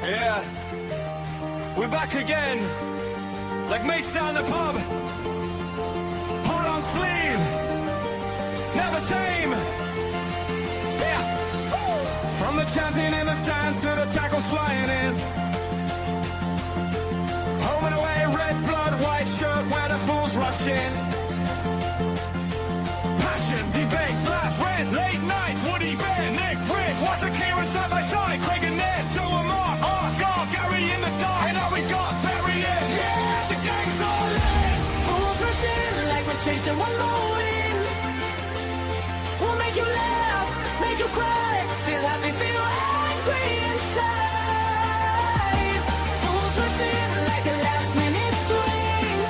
Yeah, we're back again, like mates down the pub. Heart on sleeve, never tame. Yeah, from the chanting in the stands to the tackles flying in. Home and away, red blood, white shirt, where the fools rush in. Passion, debates, laugh, rants, late nights, Woody Bear, Nick Rich, Walter Kieran side by side, Craig and Ned, Joe and Mark, Jar, Gary in the dark, and now we got Barry in. Yeah, the gang's all in. Fools rushing like we're chasing one more win. We'll make you laugh, make you cry, feel happy, feel angry inside. Fools rushing like a last minute swing,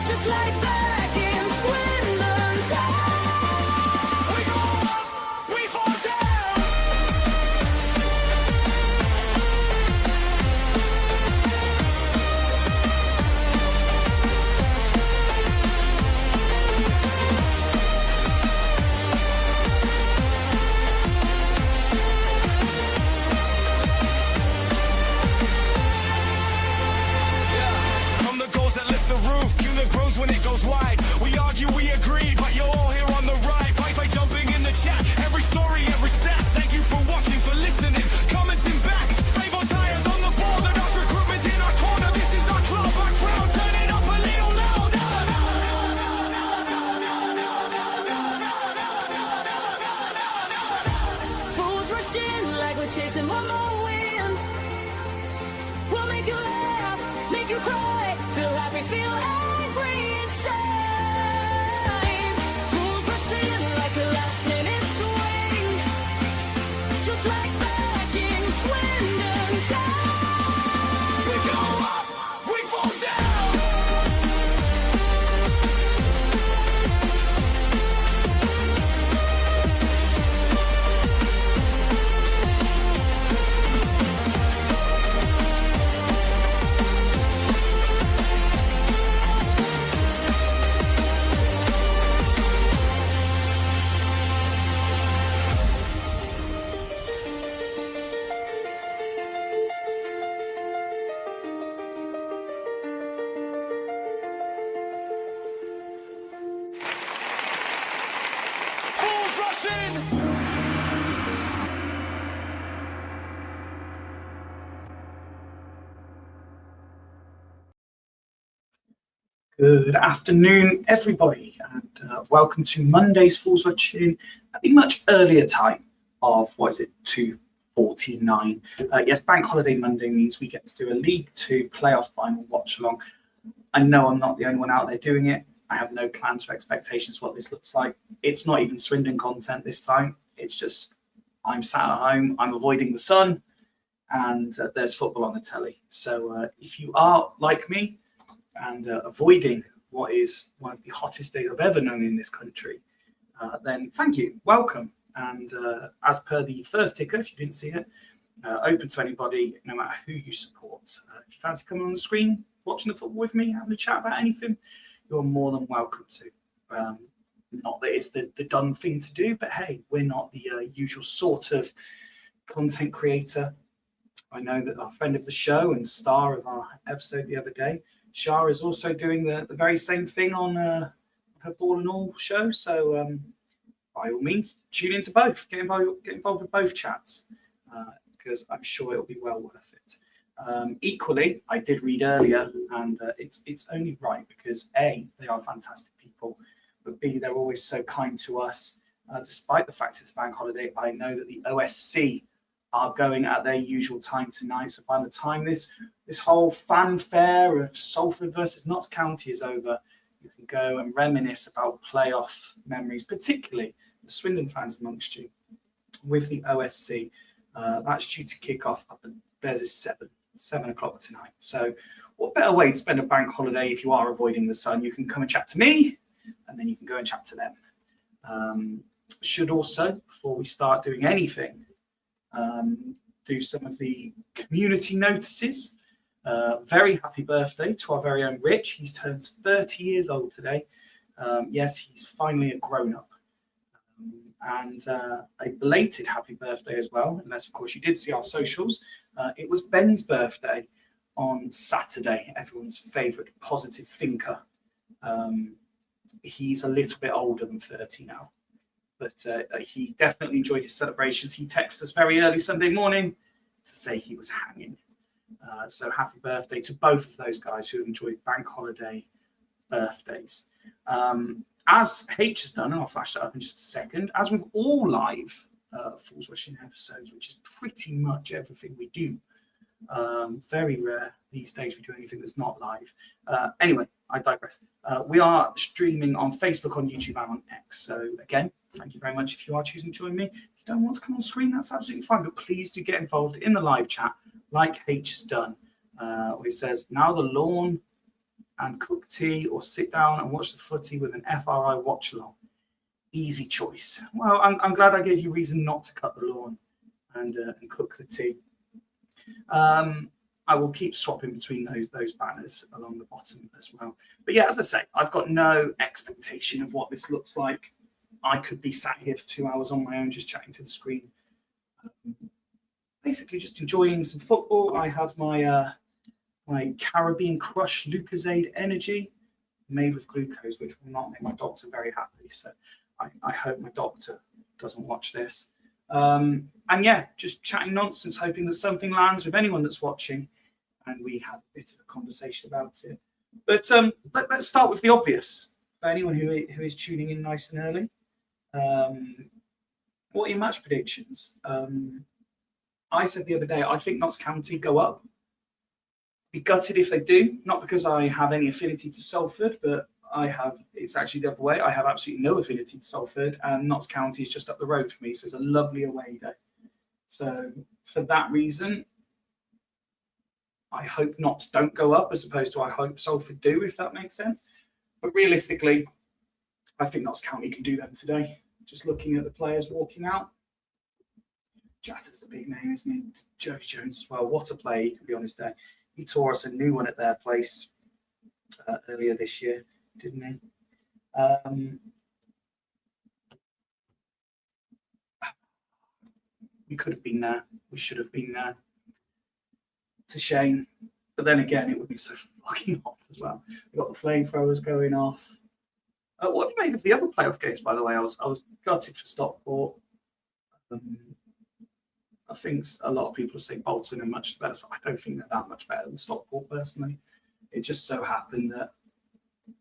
just like back in Swindon's time. We go up, we fall down. From the goals that lift the roof, unit grows when it goes wide. We argue, we agree, but you're all here on the right. Fyfie jumping in the chat, every story, every stat. Thank you for watching, for listening, commenting back. Save our tires on the board, and us recruitment in our corner. This is our club, our crowd, turn it up a little louder. Fools rushing like we're chasing one more win. We'll make you laugh, make you cry, feel happy, feel angry inside. Fools rushing like a last minute swing, just like back in Swindon time. We go up, we fall down. Fools rushing. Good afternoon, everybody, and welcome to Monday's Fools Watching at the much earlier time of, 2:49. Yes, Bank Holiday Monday means we get to do a League Two playoff final watch-along. I know I'm not the only one out there doing it. I have no plans or expectations what this looks like. It's not even Swindon content this time. It's just I'm sat at home, I'm avoiding the sun, and there's football on the telly. So if you are like me, and avoiding what is one of the hottest days I've ever known in this country, then thank you, welcome. And as per the first ticker, if you didn't see it, open to anybody, no matter who you support. If you fancy coming on the screen, watching the football with me, having a chat about anything, you're more than welcome to. Not that it's the done thing to do, but hey, we're not the usual sort of content creator. I know that our friend of the show and star of our episode the other day, Shah, is also doing the very same thing on her Ball and All show. So by all means, tune into both. Get involved with both chats because I'm sure it'll be well worth it. Equally, I did read earlier, and it's only right because A, they are fantastic people, but B, they're always so kind to us. Despite the fact it's a bank holiday, I know that the OSC are going at their usual time tonight. So by the time this whole fanfare of Salford versus Notts County is over, you can go and reminisce about playoff memories, particularly the Swindon fans amongst you, with the OSC. That's due to kick off up at Bez is 7 o'clock tonight. So what better way to spend a bank holiday if you are avoiding the sun? You can come and chat to me, and then you can go and chat to them. Should also, before we start doing anything, do some of the community notices. Very happy birthday to our very own Rich. He's turned 30 years old today. Yes, he's finally a grown-up. And a belated happy birthday as well, unless, of course, you did see our socials. It was Ben's birthday on Saturday, everyone's favourite positive thinker. He's a little bit older than 30 now, but he definitely enjoyed his celebrations. He texted us very early Sunday morning to say he was hanging. So happy birthday to both of those guys who enjoyed bank holiday birthdays. As H has done, and I'll flash that up in just a second, as with all live Fools Rushing episodes, which is pretty much everything we do. Very rare these days we do anything that's not live. Anyway, I digress. We are streaming on Facebook, on YouTube, and on X. So again, thank you very much if you are choosing to join me. If you don't want to come on screen, that's absolutely fine. But please do get involved in the live chat, like H has done. Where it says, now the lawn and cook tea, or sit down and watch the footy with an FRI watch-along. Easy choice. Well, I'm glad I gave you reason not to cut the lawn and cook the tea. I will keep swapping between those banners along the bottom as well. But yeah, as I say, I've got no expectation of what this looks like. I could be sat here for 2 hours on my own just chatting to the screen. Basically just enjoying some football. I have my my Caribbean Crush Lucozade Energy made with glucose, which will not make my doctor very happy. So I hope my doctor doesn't watch this. And yeah, just chatting nonsense, hoping that something lands with anyone that's watching and we have a bit of a conversation about it. But let's start with the obvious. For anyone who is tuning in nice and early, what are your match predictions? I said the other day, I think Notts County go up. Be gutted if they do, not because I have any affinity to Salford, but it's actually the other way. I have absolutely no affinity to Salford, and Notts County is just up the road for me, so it's a lovely away day. So for that reason, I hope Notts don't go up, as opposed to I hope Salford do, if that makes sense. But realistically, I think Notts County can do them today. Just looking at the players walking out. Jatter's the big name, isn't he? Joe Jones as well. What a play, he can be on his day. He tore us a new one at their place earlier this year, didn't he? We could have been there. We should have been there. It's a shame. But then again, it would be so fucking hot as well. We've got the flamethrowers going off. What have you made of the other playoff games, by the way? I was gutted for Stockport. I think a lot of people say Bolton are much better. So I don't think they're that much better than Stockport, personally. It just so happened that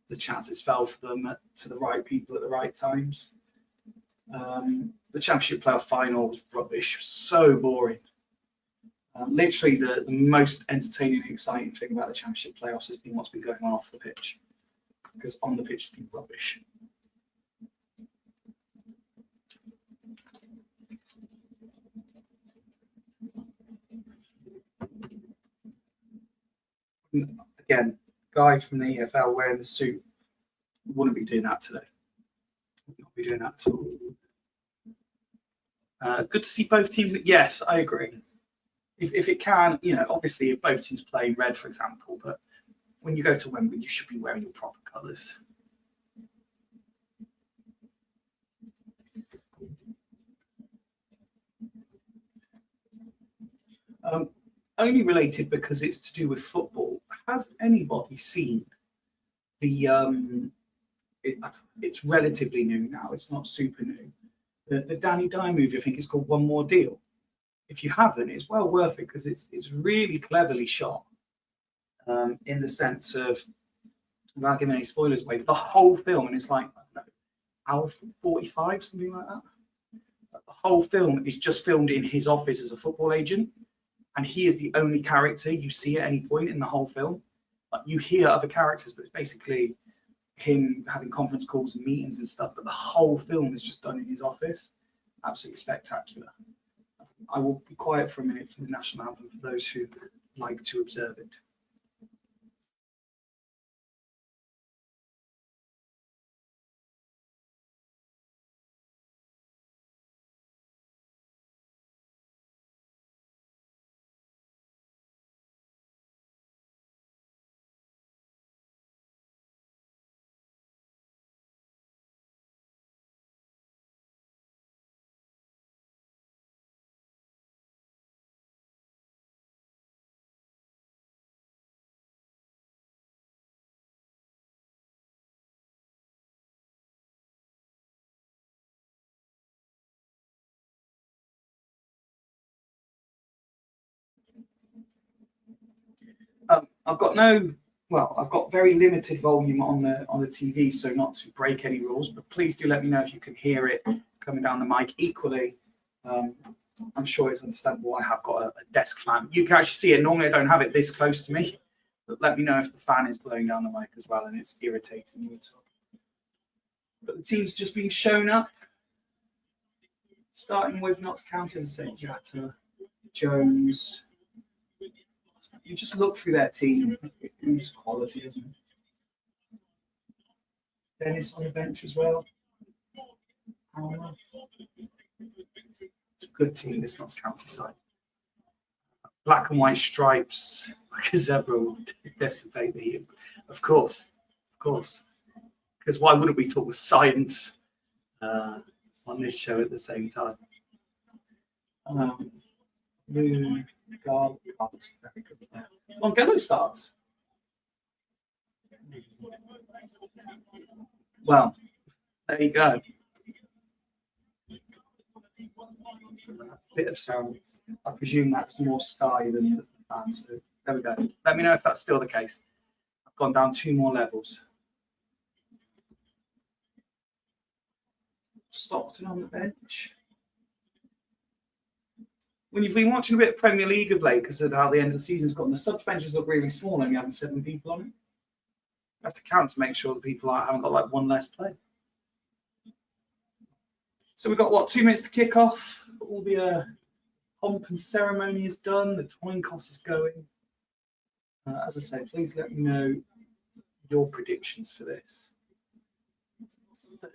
the chances fell for them to the right people at the right times. The Championship playoff final was rubbish, so boring. Literally, the most entertaining and exciting thing about the Championship playoffs has been what's been going on off the pitch. Because on the pitch, it's been rubbish. Again, guy from the EFL wearing the suit wouldn't be doing that today. Would not be doing that at all. Good to see both teams. Yes, I agree. if it can, you know, obviously if both teams play in red, for example, but when you go to Wembley, you should be wearing your proper colours. Only related because it's to do with football. Has anybody seen the? It's relatively new now. It's not super new. The Danny Dye movie, I think it's called One More Deal. If you haven't, it's well worth it because it's really cleverly shot. In the sense of, without giving any spoilers away, the whole film, and it's like, I don't know, hour 45, something like that. The whole film is just filmed in his office as a football agent, and he is the only character you see at any point in the whole film. Like, you hear other characters, but it's basically him having conference calls and meetings and stuff, but the whole film is just done in his office. Absolutely spectacular. I will be quiet for a minute for the national anthem for those who like to observe it. I've got very limited volume on the TV, so not to break any rules, but please do let me know if you can hear it coming down the mic. Equally, I'm sure it's understandable. I have got a desk fan. You can actually see it. Normally, I don't have it this close to me, but let me know if the fan is blowing down the mic as well and it's irritating you at all. But the team's just being shown up, starting with Notts County, as I said, Jatta, Jones. You just look through their team, it's quality, isn't it? Dennis on the bench as well. It's a good team, this Notts County side. Black and white stripes, like a zebra, will dissipate the heat. Of course. Because why wouldn't we talk with science on this show at the same time? Moon, God, very good player. Longfellow starts. Well, there you go. Bit of sound. I presume that's more Sky than the fans. So there we go. Let me know if that's still the case. I've gone down 2 more levels. Stockton on the bench. When you've been watching a bit of Premier League of late, because of how the end of the season's gone, the sub benches look really small, only having 7 people on it. You have to count to make sure the people haven't got like 1 less play. So we've got, 2 minutes to kick off. All the pomp and ceremony is done. The coin toss is going. As I say, please let me know your predictions for this.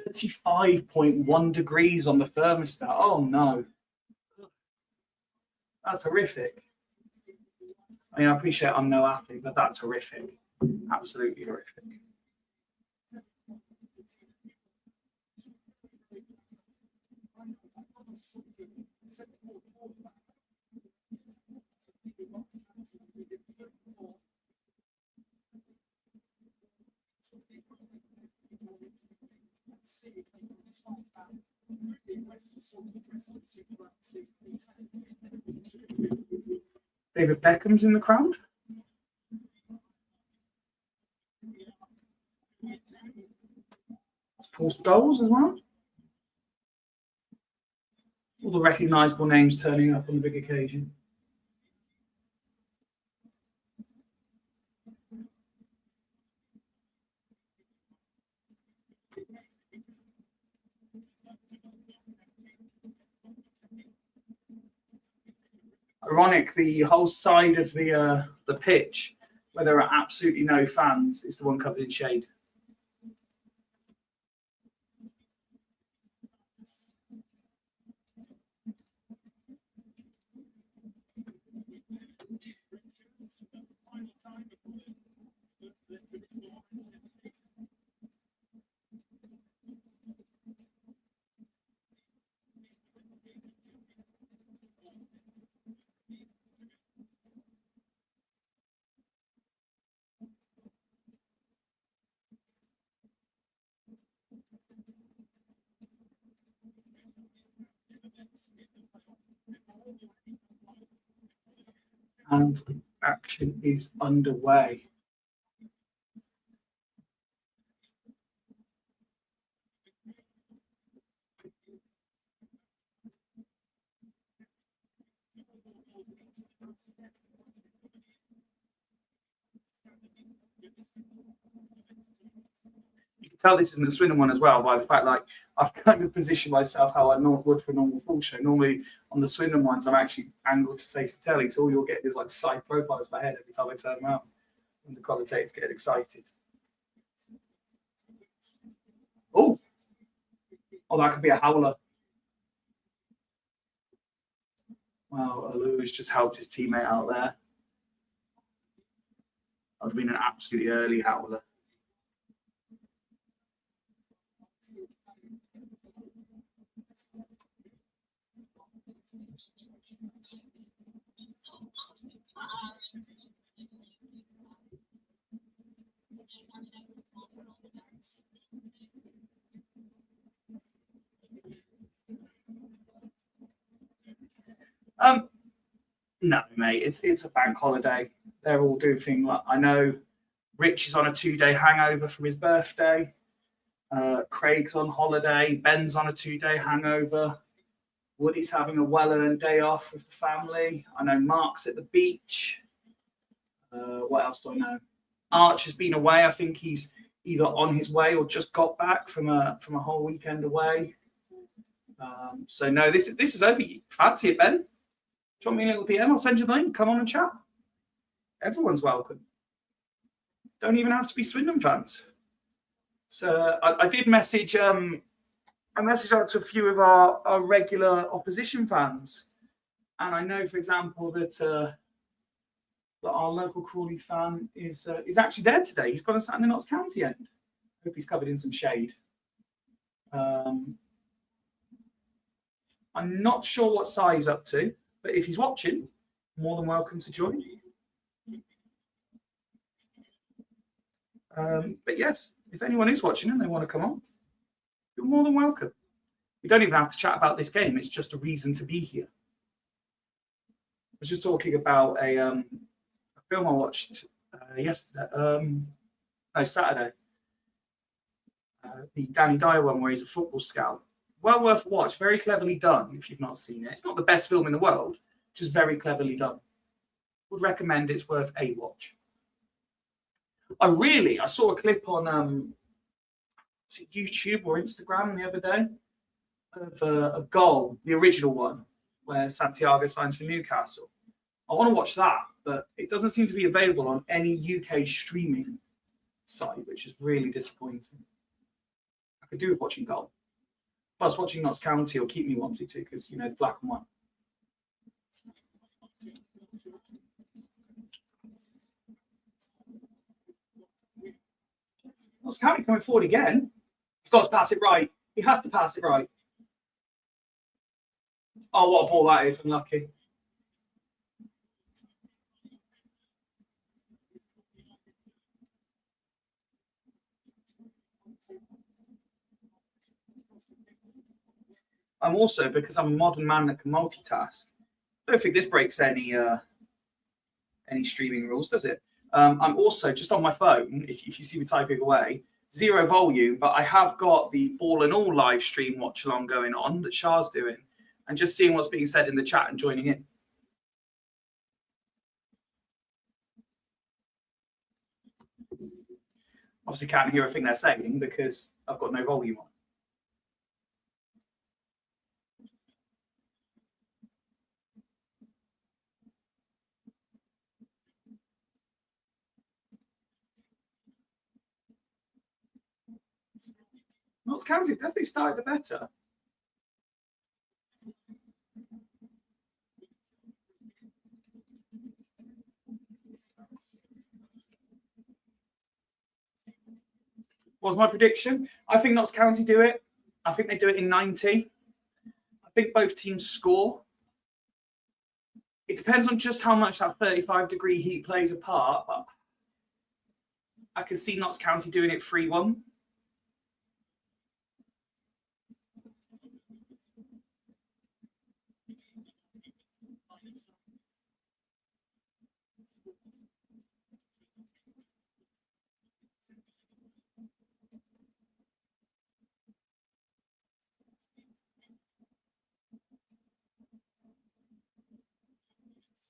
35.1 degrees on the thermostat. Oh no. That's horrific. I mean, I appreciate I'm no athlete, but that's horrific. Absolutely horrific. David Beckham's in the crowd. It's Paul Scholes as well. All the recognisable names turning up on the big occasion. Ironic, the whole side of the pitch where there are absolutely no fans is the one covered in shade. And action is underway. You can tell this isn't a Swindon one as well by the fact, like, I've kind of positioned myself how I would for a normal full show. Normally on the Swindon ones, I'm actually angled to face the telly, so all you'll get is like side profiles of my head every time I turn around when the commentators get excited. Oh, that could be a howler. Wow, Alu's just helped his teammate out there. That would have been an absolutely early howler. No, mate, it's a bank holiday. They're all doing things like, I know Rich is on a 2-day hangover from his birthday. Craig's on holiday. Ben's on a 2-day hangover. Woody's having a well-earned day off with the family. I know Mark's at the beach. What else do I know? Arch has been away. I think he's either on his way or just got back from a whole weekend away. So no, this is over. Fancy it, Ben? Drop me a little DM. I'll send you the link. Come on and chat. Everyone's welcome. Don't even have to be Swindon fans. So I did message. I messaged out to a few of our regular opposition fans, and I know, for example, that our local Crawley fan is actually there today. He's gone and sat in the Notts County end. Hope he's covered in some shade. I'm not sure what size up to, but if he's watching, more than welcome to join. But yes, if anyone is watching and they want to come on, you're more than welcome. You don't even have to chat about this game. It's just a reason to be here. I was just talking about a film I watched Saturday. The Danny Dyer one where he's a football scout. Well worth a watch. Very cleverly done if you've not seen it. It's not the best film in the world, just very cleverly done. Would recommend it's worth a watch. I saw a clip on YouTube or Instagram the other day of Goal, the original one, where Santiago signs for Newcastle. I want to watch that, but it doesn't seem to be available on any UK streaming site, which is really disappointing. I could do with watching Goal. Plus, watching Notts County will keep me wanting to, because, you know, black and white. Notts County coming forward again. He's got to pass it right. He has to pass it right. Oh, what a ball that is. Unlucky. I'm also, because I'm a modern man that can multitask, I don't think this breaks any streaming rules, does it? I'm also just on my phone, if you see me typing away, 0 volume, but I have got the Ball and All live stream watch along going on that Shah's doing, and just seeing what's being said in the chat and joining in. Obviously can't hear a thing they're saying because I've got no volume on. Notts County have definitely started the better. What's my prediction? I think Notts County do it. I think they do it in 90. I think both teams score. It depends on just how much that 35-degree heat plays a part, but I can see Notts County doing it 3-1.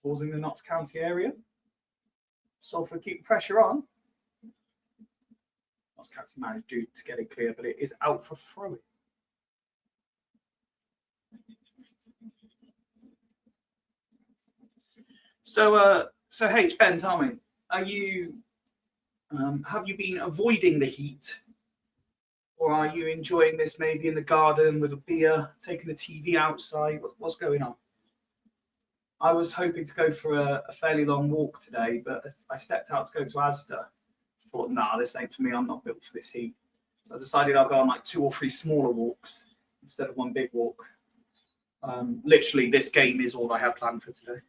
causing the Notts County area. Salford keep the pressure on. Notts County managed to get it clear, but it is out for throwing. So H, Ben, tell me, are you have you been avoiding the heat, or are you enjoying this maybe in the garden with a beer, taking the TV outside? What's going on? I was hoping to go for a fairly long walk today, but I stepped out to go to Asda. Thought, nah, this ain't for me. I'm not built for this heat. So I decided I'll go on like 2 or 3 smaller walks instead of one big walk. Literally, this game is all I have planned for today.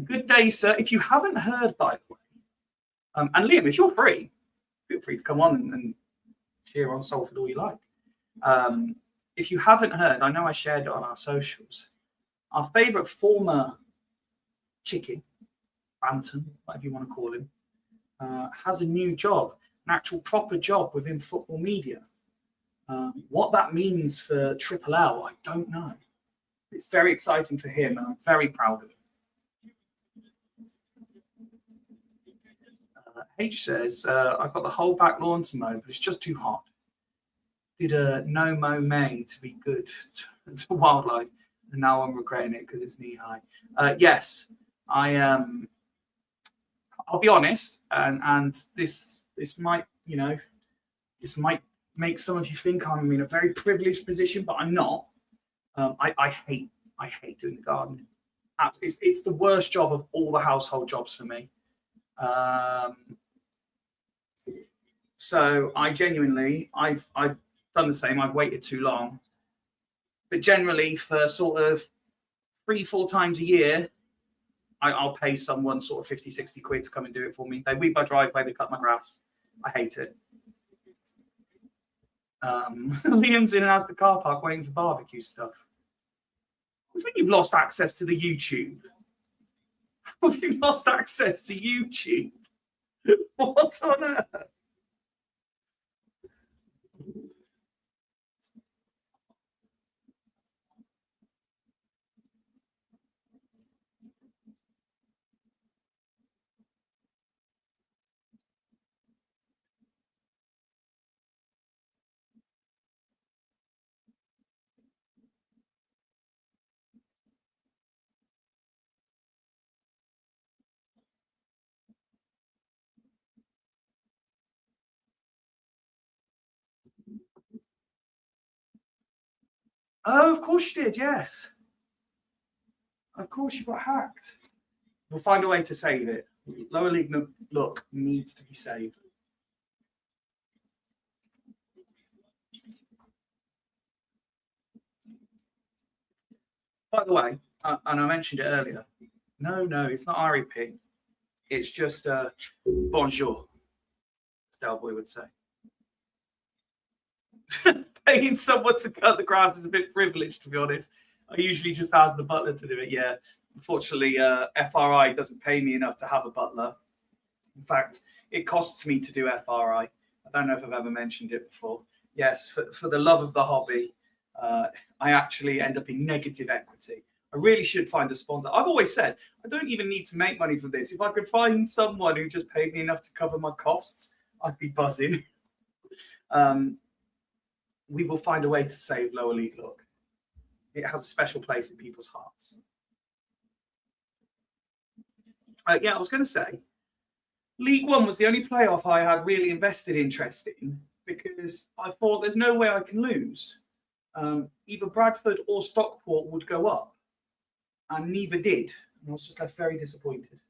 Good day, sir. If you haven't heard, by the way, and Liam, if you're free, feel free to come on and cheer on Salford all you like. If you haven't heard, I know I shared it on our socials. Our favourite former chicken, Bantam, whatever you want to call him, has a new job, an actual proper job within football media. What that means for Triple L, I don't know. It's very exciting for him, and I'm very proud of him. H says, I've got the whole back lawn to mow, but it's just too hot. Did a no mow May to be good to wildlife, and now I'm regretting it because it's knee high. Yes, I'll be honest, and this might, this might make some of you think I'm in a very privileged position, but I'm not. I hate doing the gardening. It's the worst job of all the household jobs for me. So I genuinely, I've done the same. I've waited too long, but generally for sort of 3-4 times a year, I'll pay someone sort of 50, 60 quid to come and do it for me. They weed my driveway, they cut my grass. I hate it. Liam's in and out the car park waiting for barbecue stuff. What do you mean you've lost access to the YouTube? Have you lost access to YouTube? What on earth? Oh, of course you did, yes. Of course you got hacked. We'll find a way to save it. Lower League Look needs to be saved. By the way, and I mentioned it earlier, no, it's not REP. It's just bonjour, as Del Boy would say. Paying someone to cut the grass is a bit privileged, to be honest. I usually just ask the butler to do it. Yeah, unfortunately, FRI doesn't pay me enough to have a butler. In fact, it costs me to do FRI. I don't know if I've ever mentioned it before. Yes, for the love of the hobby, I actually end up in negative equity. I really should find a sponsor. I've always said, I don't even need to make money from this. If I could find someone who just paid me enough to cover my costs, I'd be buzzing. We will find a way to save Lower League Look. It has a special place in people's hearts. Yeah, I was going to say, League One was the only playoff I had really invested interest in because I thought there's no way I can lose. Either Bradford or Stockport would go up, and neither did. And I was just left very disappointed.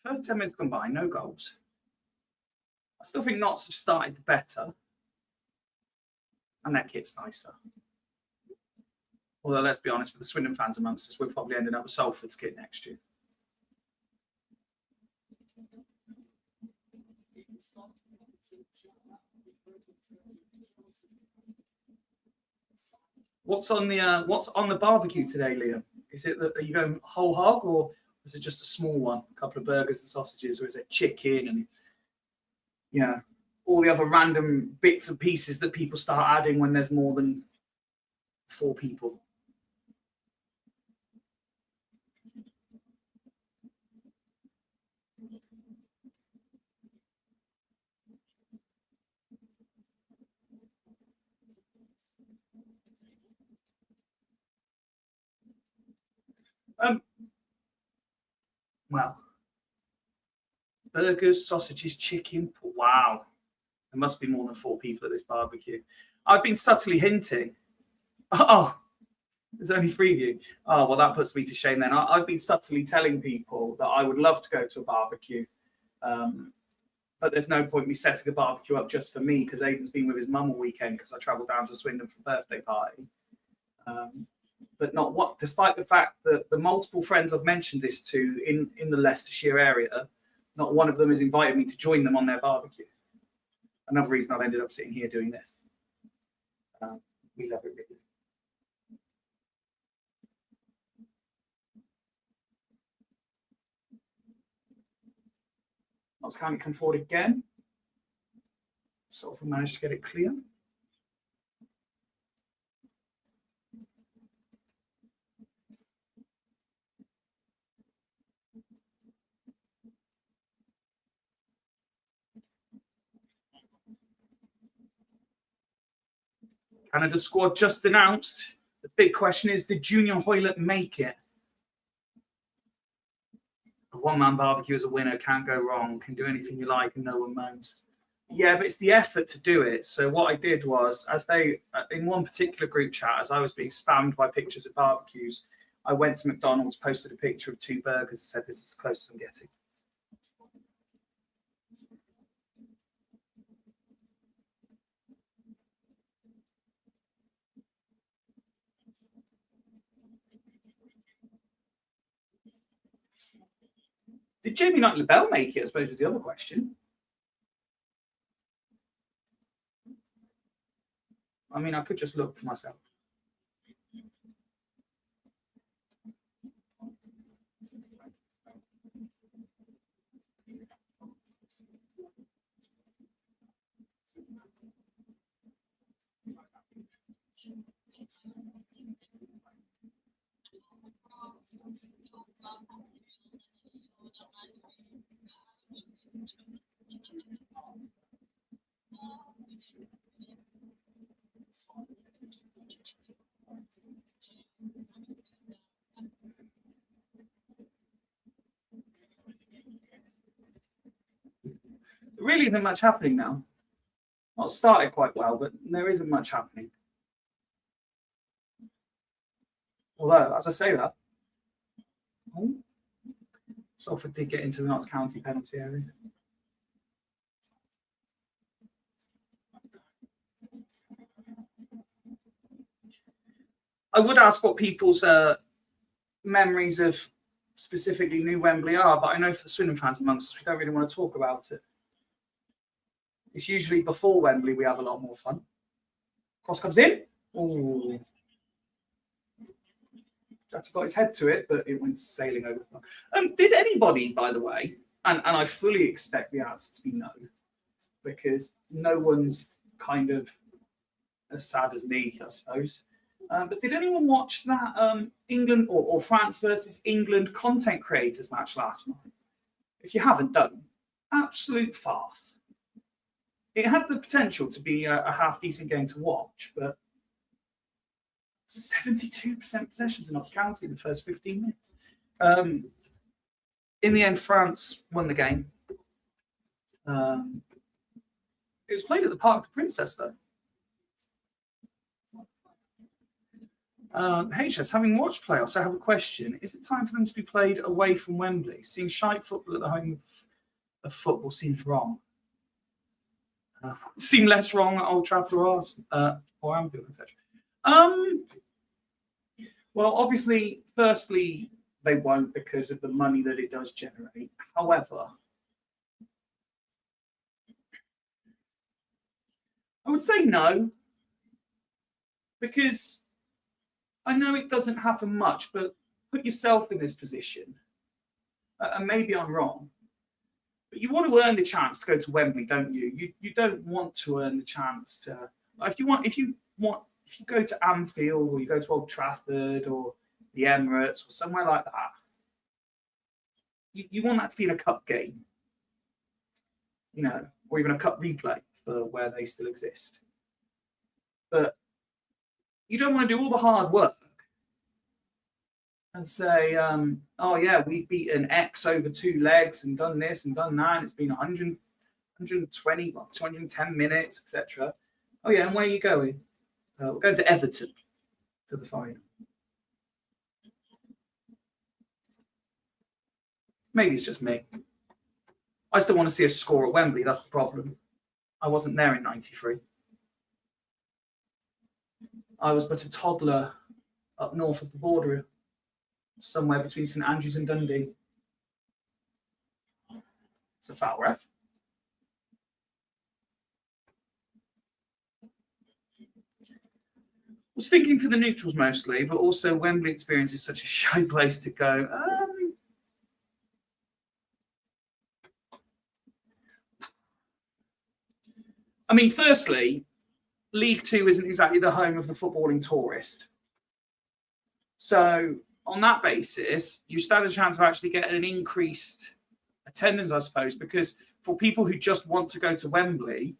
First 10 minutes combined, no goals. I still think Notts have started better. And their kit's nicer. Although, let's be honest, for the Swindon fans amongst us, we're probably ending up with Salford's kit next year. What's on the barbecue today, Liam? Is it that are you going whole hog, or is it just a small one, a couple of burgers and sausages, or is it chicken and all the other random bits and pieces that people start adding when there's more than 4 people? Well, burgers, sausages, chicken. Wow. There must be more than 4 people at this barbecue. I've been subtly hinting. Oh, there's only 3 of you. Oh, well, that puts me to shame then. I've been subtly telling people that I would love to go to a barbecue. But there's no point me setting a barbecue up just for me because Aidan's been with his mum all weekend because I travelled down to Swindon for a birthday party. But despite the fact that the multiple friends I've mentioned this to in the Leicestershire area, not one of them has invited me to join them on their barbecue. Another reason I've ended up sitting here doing this. We love it, really. Notts County come forward again. Sort of managed to get it clear. Canada squad just announced. The big question is, did Junior Hoylett make it? A one-man barbecue as a winner, can't go wrong, can do anything you like and no one moans. Yeah, but it's the effort to do it. So what I did was, in one particular group chat, as I was being spammed by pictures of barbecues, I went to McDonald's, posted a picture of 2 burgers and said, this is as close as I'm getting. Did Jamie Knight-LaBelle make it, I suppose, is the other question. I mean, I could just look for myself. There really isn't much happening now. Not started quite well, but there isn't much happening. Although, as I say that, Salford did get into the Notts County penalty area. I would ask what people's memories of specifically New Wembley are, but I know for the Swindon fans amongst us, we don't really want to talk about it. It's usually before Wembley we have a lot more fun. Cross comes in. Ooh. Jatta got his head to it, but it went sailing over. Did anybody, by the way, and I fully expect the answer to be no, because no one's kind of as sad as me, I suppose. But did anyone watch that England or France versus England content creators match last night? If you haven't done, absolute farce. It had the potential to be a half-decent game to watch, but 72% possessions in Notts County in the first 15 minutes. In the end, France won the game. It was played at the Parc des Princes, though. HS, having watched playoffs, I have a question. Is it time for them to be played away from Wembley? Seeing shite football at the home of football seems wrong. Seem less wrong at Old Trafford or Anfield, etc. Well, obviously, firstly, they won't because of the money that it does generate. However, I would say no, because I know it doesn't happen much, but put yourself in this position, and maybe I'm wrong, but you want to earn the chance to go to Wembley, don't you? You don't want to earn the chance to. If you go to Anfield or you go to Old Trafford or the Emirates or somewhere like that, you want that to be in a cup game, or even a cup replay for where they still exist. But you don't want to do all the hard work and say, oh yeah, we've beaten X over 2 legs and done this and done that. And it's been 100, 120, 210 minutes, etc. Oh yeah, and where are you going? We're going to Everton for the final. Maybe it's just me. I still want to see a score at Wembley. That's the problem. I wasn't there in '93. I was but a toddler up north of the border, somewhere between St Andrews and Dundee. It's a foul, ref. I was thinking for the neutrals mostly, but also Wembley experience is such a shy place to go. I mean, firstly, League Two isn't exactly the home of the footballing tourist. So on that basis, you stand a chance of actually getting an increased attendance, I suppose, because for people who just want to go to Wembley,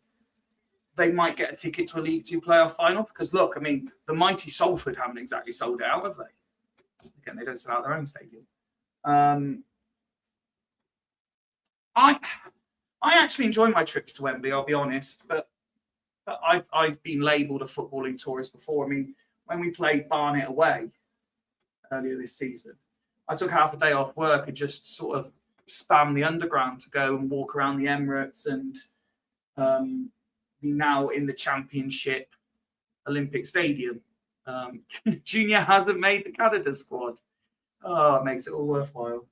they might get a ticket to a League Two playoff final. Because look, I mean, the mighty Salford haven't exactly sold out, have they? Again, they don't sell out their own stadium. I actually enjoy my trips to Wembley, I'll be honest, but I've been labelled a footballing tourist before. I mean, when we played Barnet away earlier this season, I took half a day off work and just sort of spammed the underground to go and walk around the Emirates and the now in the Championship Olympic Stadium. Junior hasn't made the Canada squad. Oh, it makes it all worthwhile.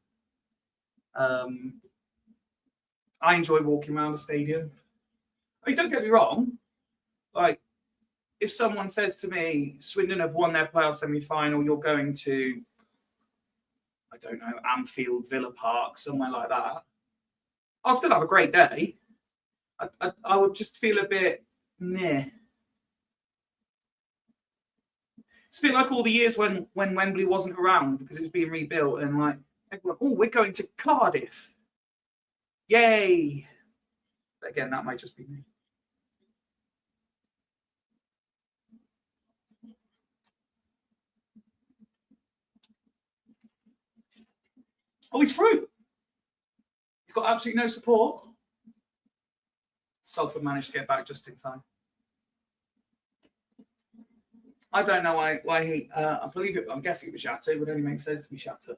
I enjoy walking around the stadium. I mean, don't get me wrong. Like, if someone says to me, Swindon have won their playoff semi-final, you're going to, I don't know, Anfield, Villa Park, somewhere like that, I'll still have a great day. I would just feel a bit meh. It's a bit like all the years when Wembley wasn't around because it was being rebuilt and like, everyone, oh, we're going to Cardiff. Yay! But again, that might just be me. Oh, he's through. He's got absolutely no support. Salford managed to get back just in time. I don't know why he. I believe it. I'm guessing it was Shatter. It would only make sense to be Shatter.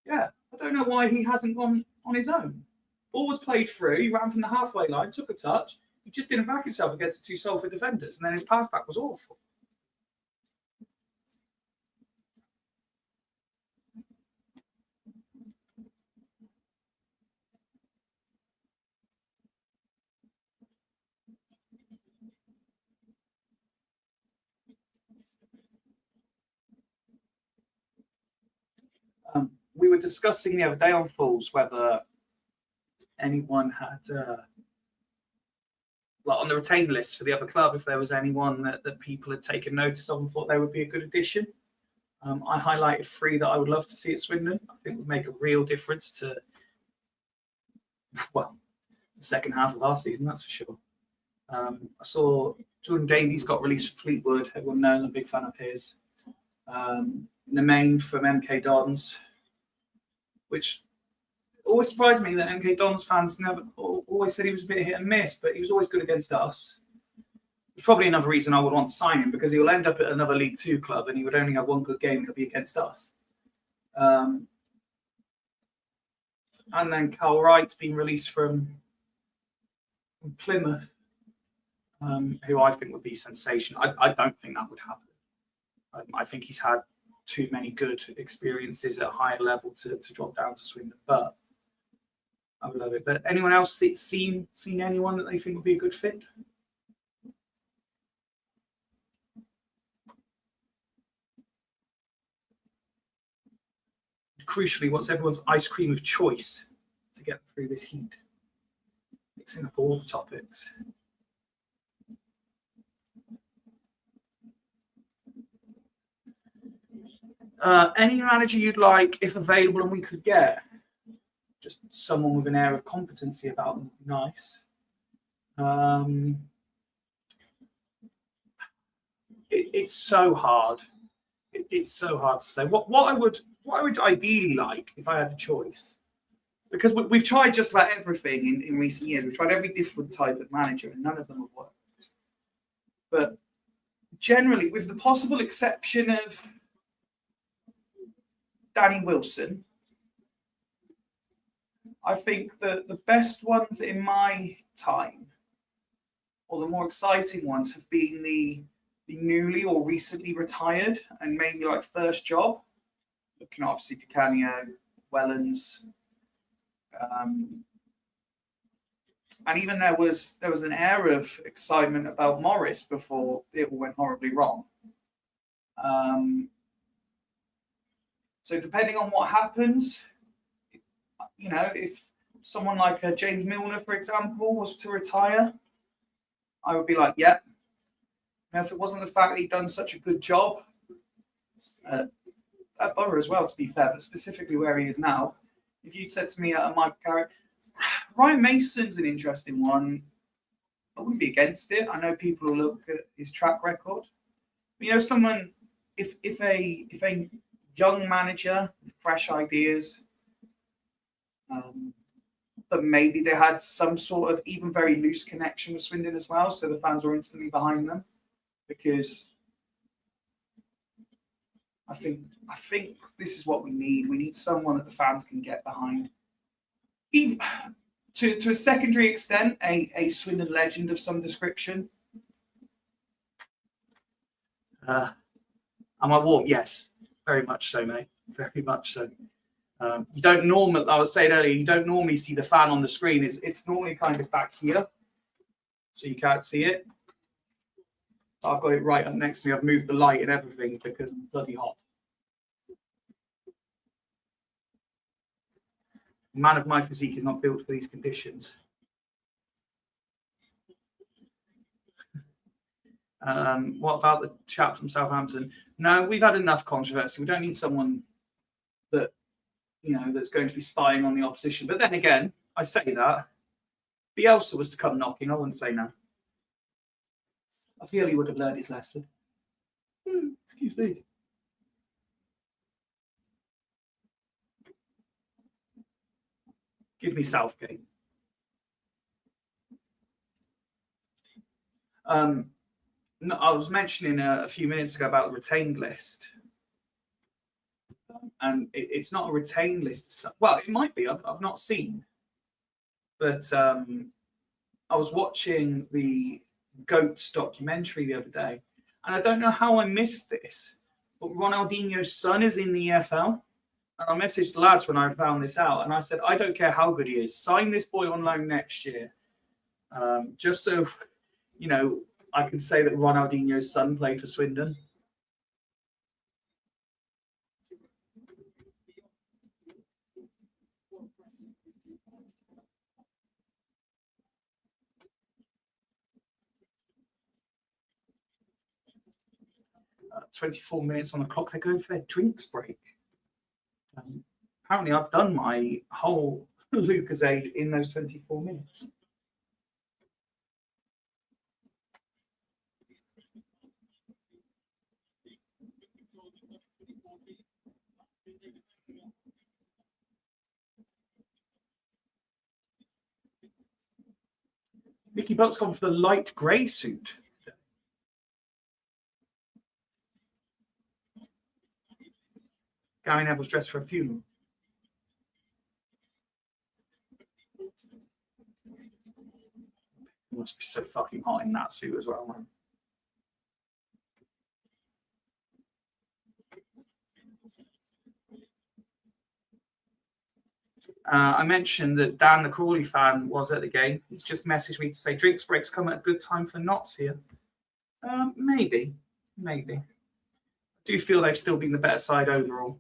Yeah, I don't know why he hasn't gone on his own. Ball was played through. He ran from the halfway line, took a touch. He just didn't back himself against the 2 Salford defenders, and then his pass back was awful. We were discussing the other day on Fools whether anyone had, like on the retained list for the other club, if there was anyone that people had taken notice of and thought they would be a good addition. I highlighted 3 that I would love to see at Swindon. I think would make a real difference to, well, the second half of our season, that's for sure. I saw Jordan Davies got released from Fleetwood. Everyone knows I'm a big fan of his. Nemain from MK Dons, which always surprised me that MK Dons fans never always said he was a bit hit and miss, but he was always good against us. It's probably another reason I would want to sign him, because he'll end up at another League Two club and he would only have one good game and it'll be against us. And then Carl Wright's been released from Plymouth, who I think would be sensational. I don't think that would happen. I think he's had too many good experiences at a higher level to drop down to Swindon, but I would love it. But anyone else seen anyone that they think would be a good fit? Crucially, what's everyone's ice cream of choice to get through this heat? Mixing up all the topics. Any manager you'd like, if available and we could get? Just someone with an air of competency about them would be nice. It's so hard. It's so hard to say. What I would ideally like if I had a choice, because we've tried just about everything in recent years. We've tried every different type of manager, and none of them have worked. But generally, with the possible exception of Danny Wilson, I think that the best ones in my time, or the more exciting ones, have been the newly or recently retired and maybe like first job. Looking at obviously Picanio, Wellens, and even there was an air of excitement about Morris before it all went horribly wrong. So depending on what happens, you know, if someone like James Milner, for example, was to retire, I would be like, yeah. Now, if it wasn't the fact that he'd done such a good job at Borough as well, to be fair, but specifically where he is now, if you'd said to me, Michael Carrick, Ryan Mason's an interesting one, I wouldn't be against it. I know people will look at his track record. But, you know, someone, if a young manager with fresh ideas, but maybe they had some sort of even very loose connection with Swindon as well, so the fans were instantly behind them, because I think this is what we need. We need someone that the fans can get behind. Even, to a secondary extent, a Swindon legend of some description. Am I warm? Yes, very much so, mate. Very much so. You don't normally, I was saying earlier, you don't normally see the fan on the screen. It's normally kind of back here, so you can't see it. I've got it right up next to me. I've moved the light and everything because I'm bloody hot. A man of my physique is not built for these conditions. What about the chap from Southampton? No, we've had enough controversy. We don't need someone that, you know, that's going to be spying on the opposition. But then again, I say that. If Bielsa was to come knocking, I wouldn't say no. I feel he would have learned his lesson. Excuse me. Give me Southgate. No, I was mentioning a few minutes ago about the retained list. And it's not a retained list. Well, it might be. I've not seen. But I was watching the Goats documentary the other day, and I don't know how I missed this, but Ronaldinho's son is in the EFL. And I messaged the lads when I found this out, and I said, I don't care how good he is, sign this boy on loan next year. Just so, you know, I can say that Ronaldinho's son played for Swindon. Uh, 24 minutes on the clock. They're going for their drinks break. Apparently, I've done my whole Lucasade in those 24 minutes. Mickey Butt's gone for the light grey suit. Gary Neville's dressed for a funeral. It must be so fucking hot in that suit as well, man. I mentioned that Dan, the Crawley fan, was at the game. He's just messaged me to say drinks breaks come at a good time for Notts here. Maybe. I do feel they've still been the better side overall.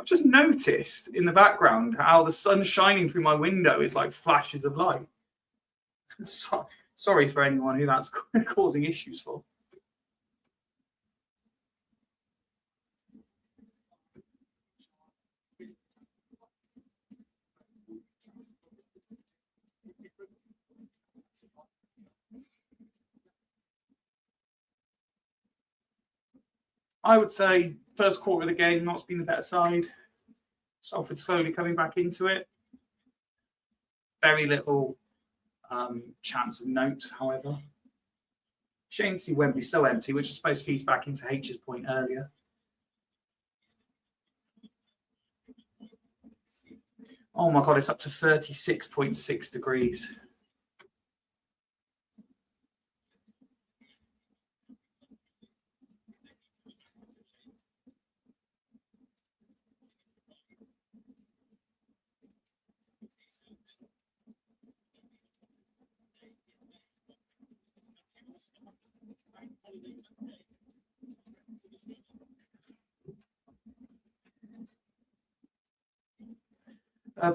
I've just noticed in the background how the sun shining through my window is like flashes of light. Sorry for anyone who that's causing issues for. I would say first quarter of the game, Notts been the better side. Salford slowly coming back into it. Very little chance of note, however. Shame to see Wembley so empty, which I suppose feeds back into H's point earlier. Oh my God, it's up to 36.6 degrees.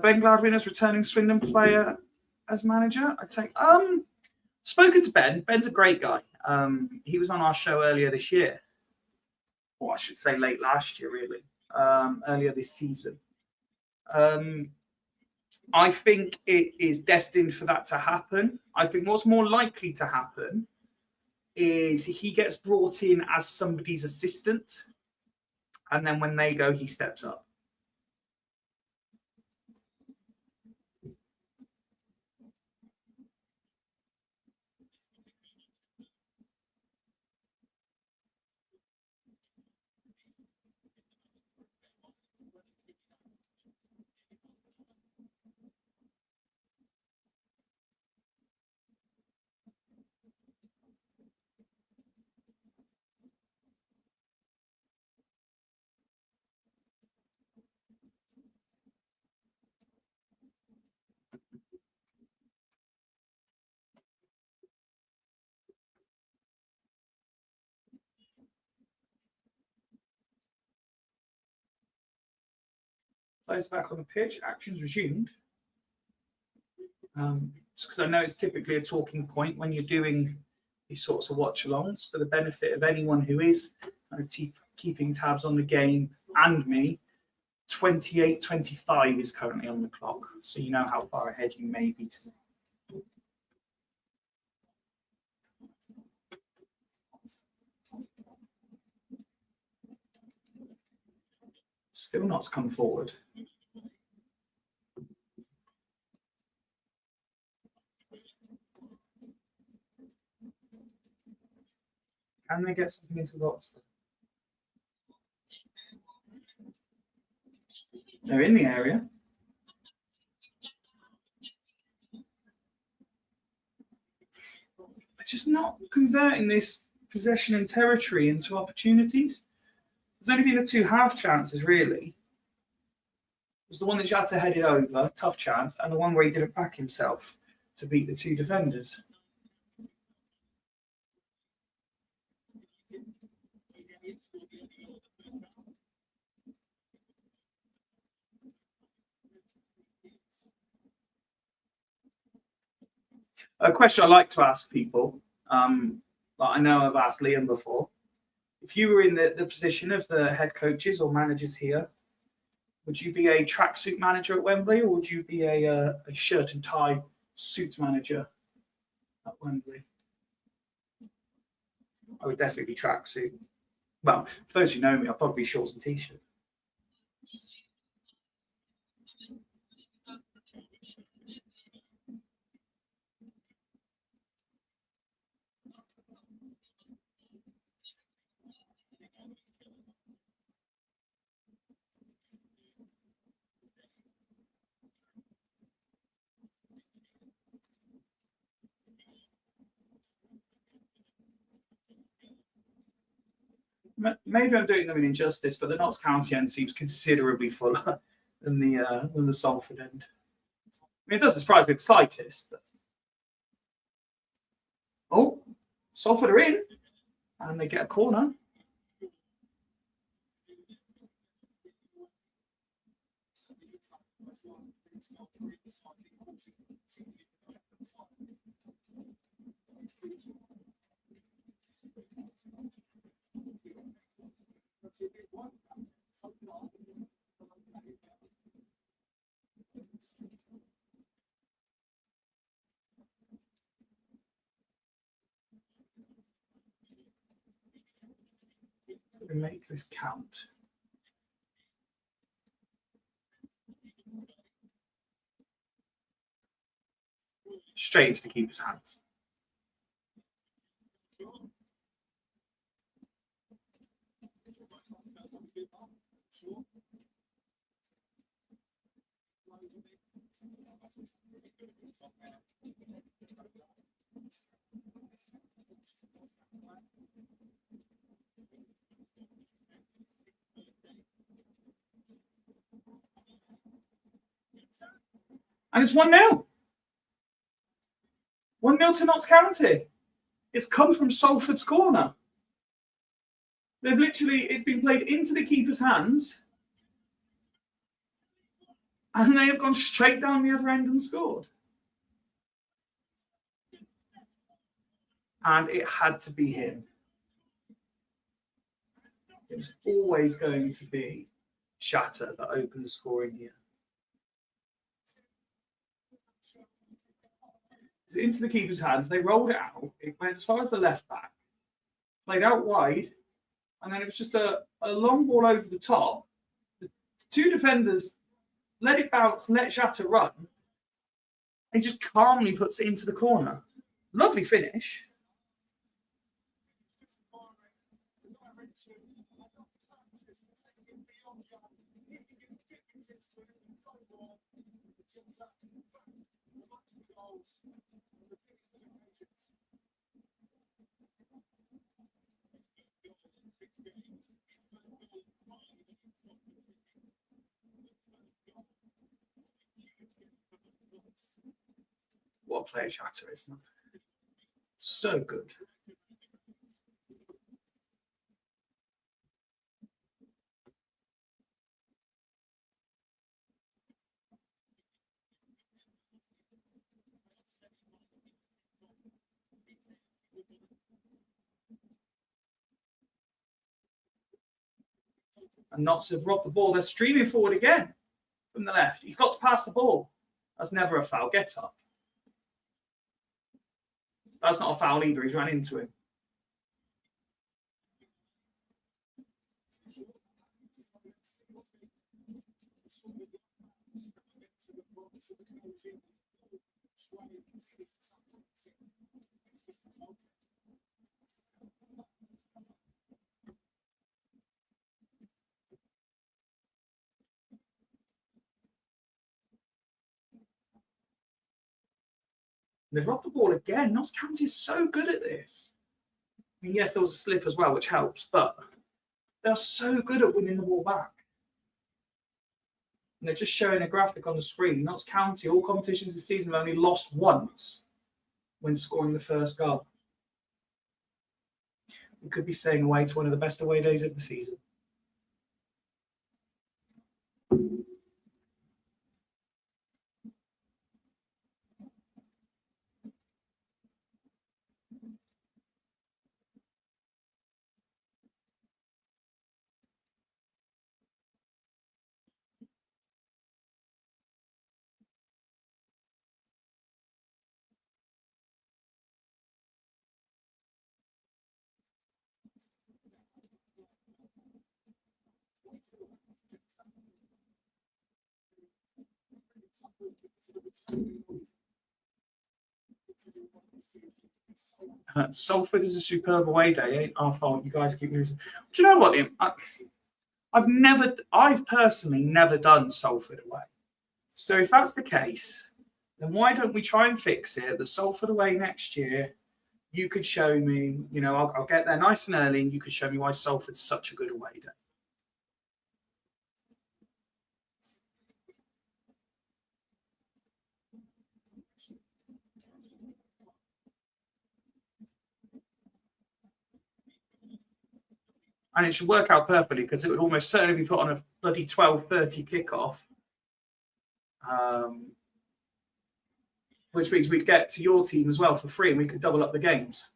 Ben Gladwin as returning Swindon player as manager. I think. Spoken to Ben. Ben's a great guy. He was on our show earlier this year, or I should say late last year, really. Earlier this season. I think it is destined for that to happen. I think what's more likely to happen is he gets brought in as somebody's assistant, and then when they go, he steps up. Players back on the pitch, actions resumed. Because I know it's typically a talking point when you're doing these sorts of watch-alongs. For the benefit of anyone who is kind of keeping tabs on the game and me, 28:25 is currently on the clock, so you know how far ahead you may be today. Still not come forward. Can they get something into the box? They're in the area. They're just not converting this possession and territory into opportunities. There's only been the two half chances, really. It was the one that Jata headed over, tough chance, and the one where he didn't back himself to beat the two defenders. A question I like to ask people, but I know I've asked Liam before. If you were in the position of the head coaches or managers here, would you be a tracksuit manager at Wembley, or would you be a shirt and tie suit manager at Wembley? I would definitely be tracksuit. Well, for those who know me, I'll probably be shorts and t-shirt. maybe I'm doing them an injustice, but the Notts County end seems considerably fuller than the Salford end. I mean, it doesn't surprise me the slightest. But... Oh, Salford are in, and they get a corner. We make this count. Straight into the keeper's hands. And it's 1-0. 1-0 to Notts County. It's come from Salford's corner. They've literally, it's been played into the keeper's hands. And they have gone straight down the other end and scored. And it had to be him. It was always going to be Shatter that opened the scoring here. Into the keeper's hands, they rolled it out. It went as far as the left back, played out wide, and then it was just a long ball over the top. The two defenders let it bounce, let Shatter run. He just calmly puts it into the corner. Lovely finish. What a player Shatter is, man. So good. And Notts have robbed the ball. They're streaming forward again from the left. He's got to pass the ball. That's never a foul. Get up. That's not a foul either. He's ran into him. They've robbed the ball again. Notts County is so good at this. I mean, yes, there was a slip as well, which helps, but they're so good at winning the ball back. And they're just showing a graphic on the screen. Notts County, all competitions this season, have only lost once when scoring the first goal. We could be saying away to one of the best away days of the season. Salford is a superb away day. Ain't our fault. You guys keep losing. Do you know what, Liam? I've personally never done Salford away. So if that's the case, then why don't we try and fix it? The Salford away next year, you could show me, you know, I'll get there nice and early, and you could show me why Salford's such a good away day. And it should work out perfectly because it would almost certainly be put on a bloody 12:30 kickoff. Which means we'd get to your team as well for free, and we could double up the games.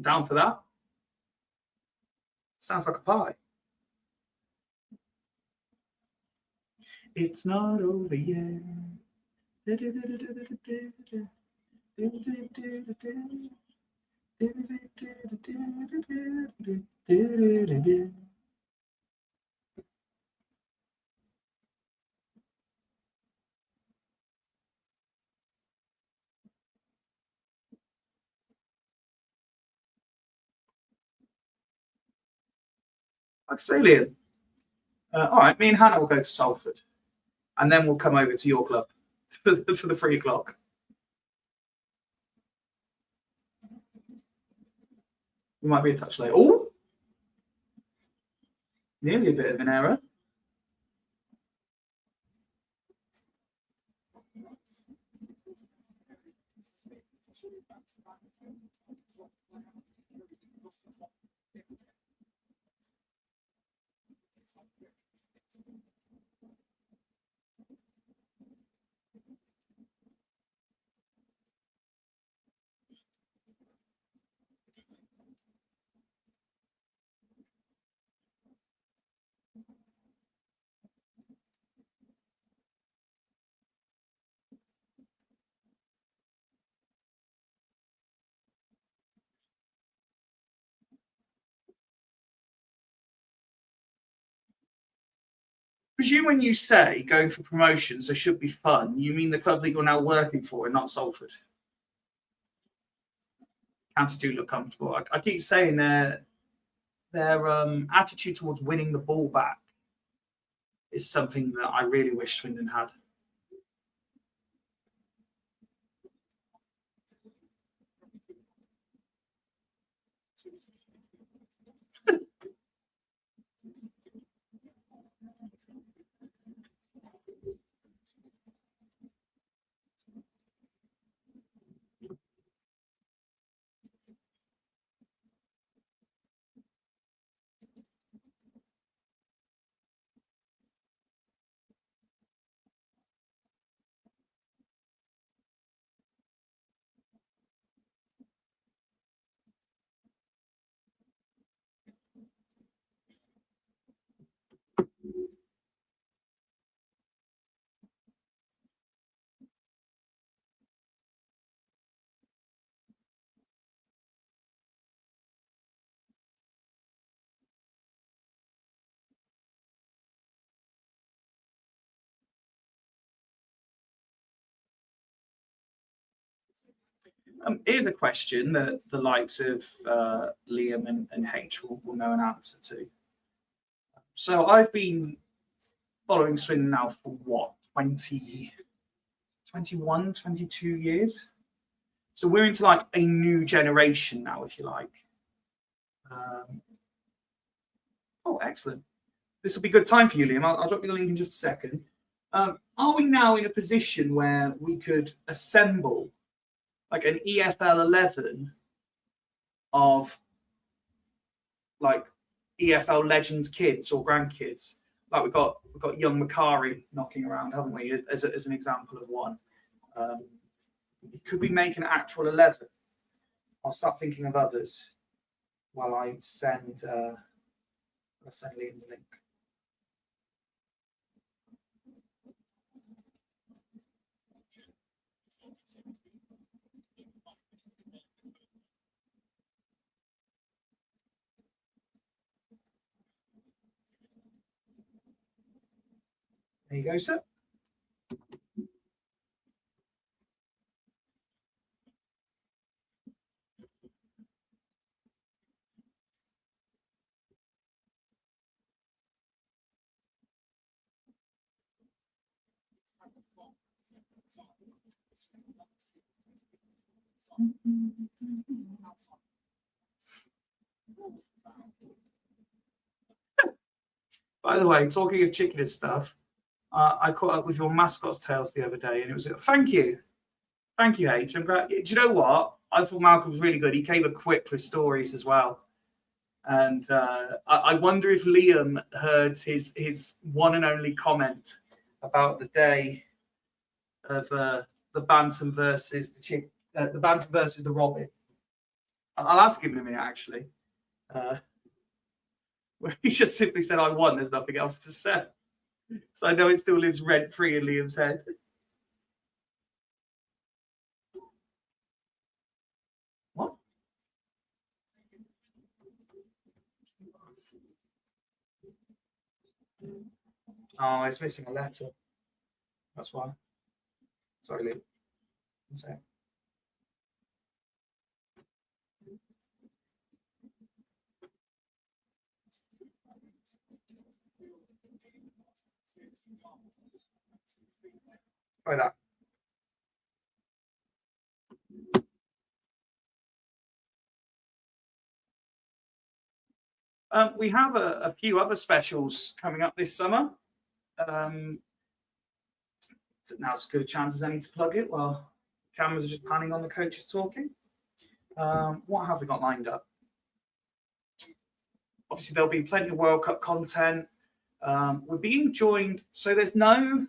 Down for that. Sounds like a pie. It's not over yet. Like Liam. All right, me and Hannah will go to Salford, and then we'll come over to your club for the 3 o'clock. We might be a touch late. Oh, nearly a bit of an error. Presume when you say going for promotions, there should be fun, you mean the club that you're now working for and not Salford? County do look comfortable. I keep saying their attitude towards winning the ball back is something that I really wish Swindon had. Here's a question that the likes of Liam and H will know an answer to. So I've been following Swindon now for what, 20, 21, 22 years? So we're into like a new generation now, if you like. Oh, excellent. This will be good time for you, Liam. I'll drop you the link in just a second. Are we now in a position where we could assemble like an EFL 11 of like EFL legends kids or grandkids? Like we've got young Macari knocking around, haven't we, as an example of one. Could we make an actual 11? I'll start thinking of others while I send Liam the link. There you go, sir. By the way, talking of chicken and stuff, I caught up with your mascot's tails the other day, and it was thank you, H. I'm glad. Do you know what? I thought Malcolm was really good. He came equipped with stories as well, and I wonder if Liam heard his one and only comment about the day of the Bantam versus the Bantam versus the Robin. I'll ask him in a minute, actually. Where he just simply said, "I won. There's nothing else to say." So I know it still lives rent free in Liam's head. What? Oh, it's missing a letter. That's why. Sorry, Liam. One sec. Try that. We have a few other specials coming up this summer. Now's as good a chance as any to plug it while cameras are just panning on the coaches talking. What have we got lined up? Obviously, there'll be plenty of World Cup content. We're being joined, so there's no.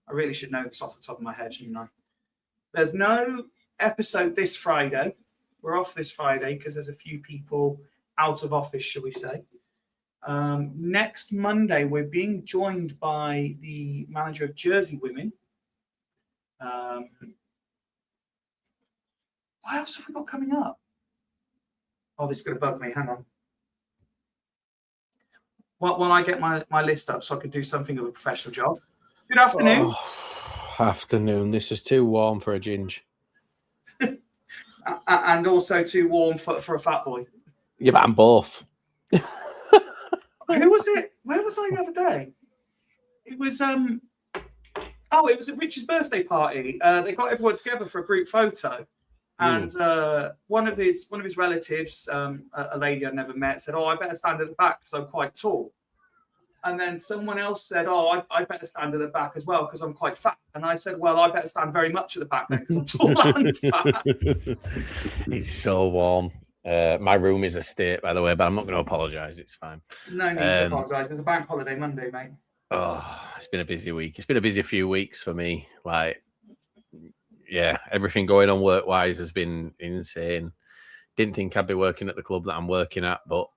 I really should know this off the top of my head, shouldn't I? There's no episode this Friday. We're off this Friday because there's a few people out of office, shall we say. Next Monday, we're being joined by the manager of Jersey Women. What else have we got coming up? Oh, this is going to bug me. Hang on. While I get my list up so I can do something of a professional job. Good afternoon. Oh, afternoon. This is too warm for a ginge. And also too warm for a fat boy. Yeah, but I'm both. Who was it? Where was I the other day? It was it was at Rich's birthday party. They got everyone together for a group photo, and one of his relatives, a lady I'd never met, said, "Oh, I better stand at the back because I'm quite tall." And then someone else said, "Oh, I better stand at the back as well because I'm quite fat." And I said, "Well, I better stand very much at the back then because I'm tall and fat." It's so warm. My room is a state, by the way, but I'm not going to apologise. It's fine. No need to apologise. It's a bank holiday Monday, mate. Oh, it's been a busy week. It's been a busy few weeks for me. Like, yeah, everything going on work-wise has been insane. Didn't think I'd be working at the club that I'm working at, but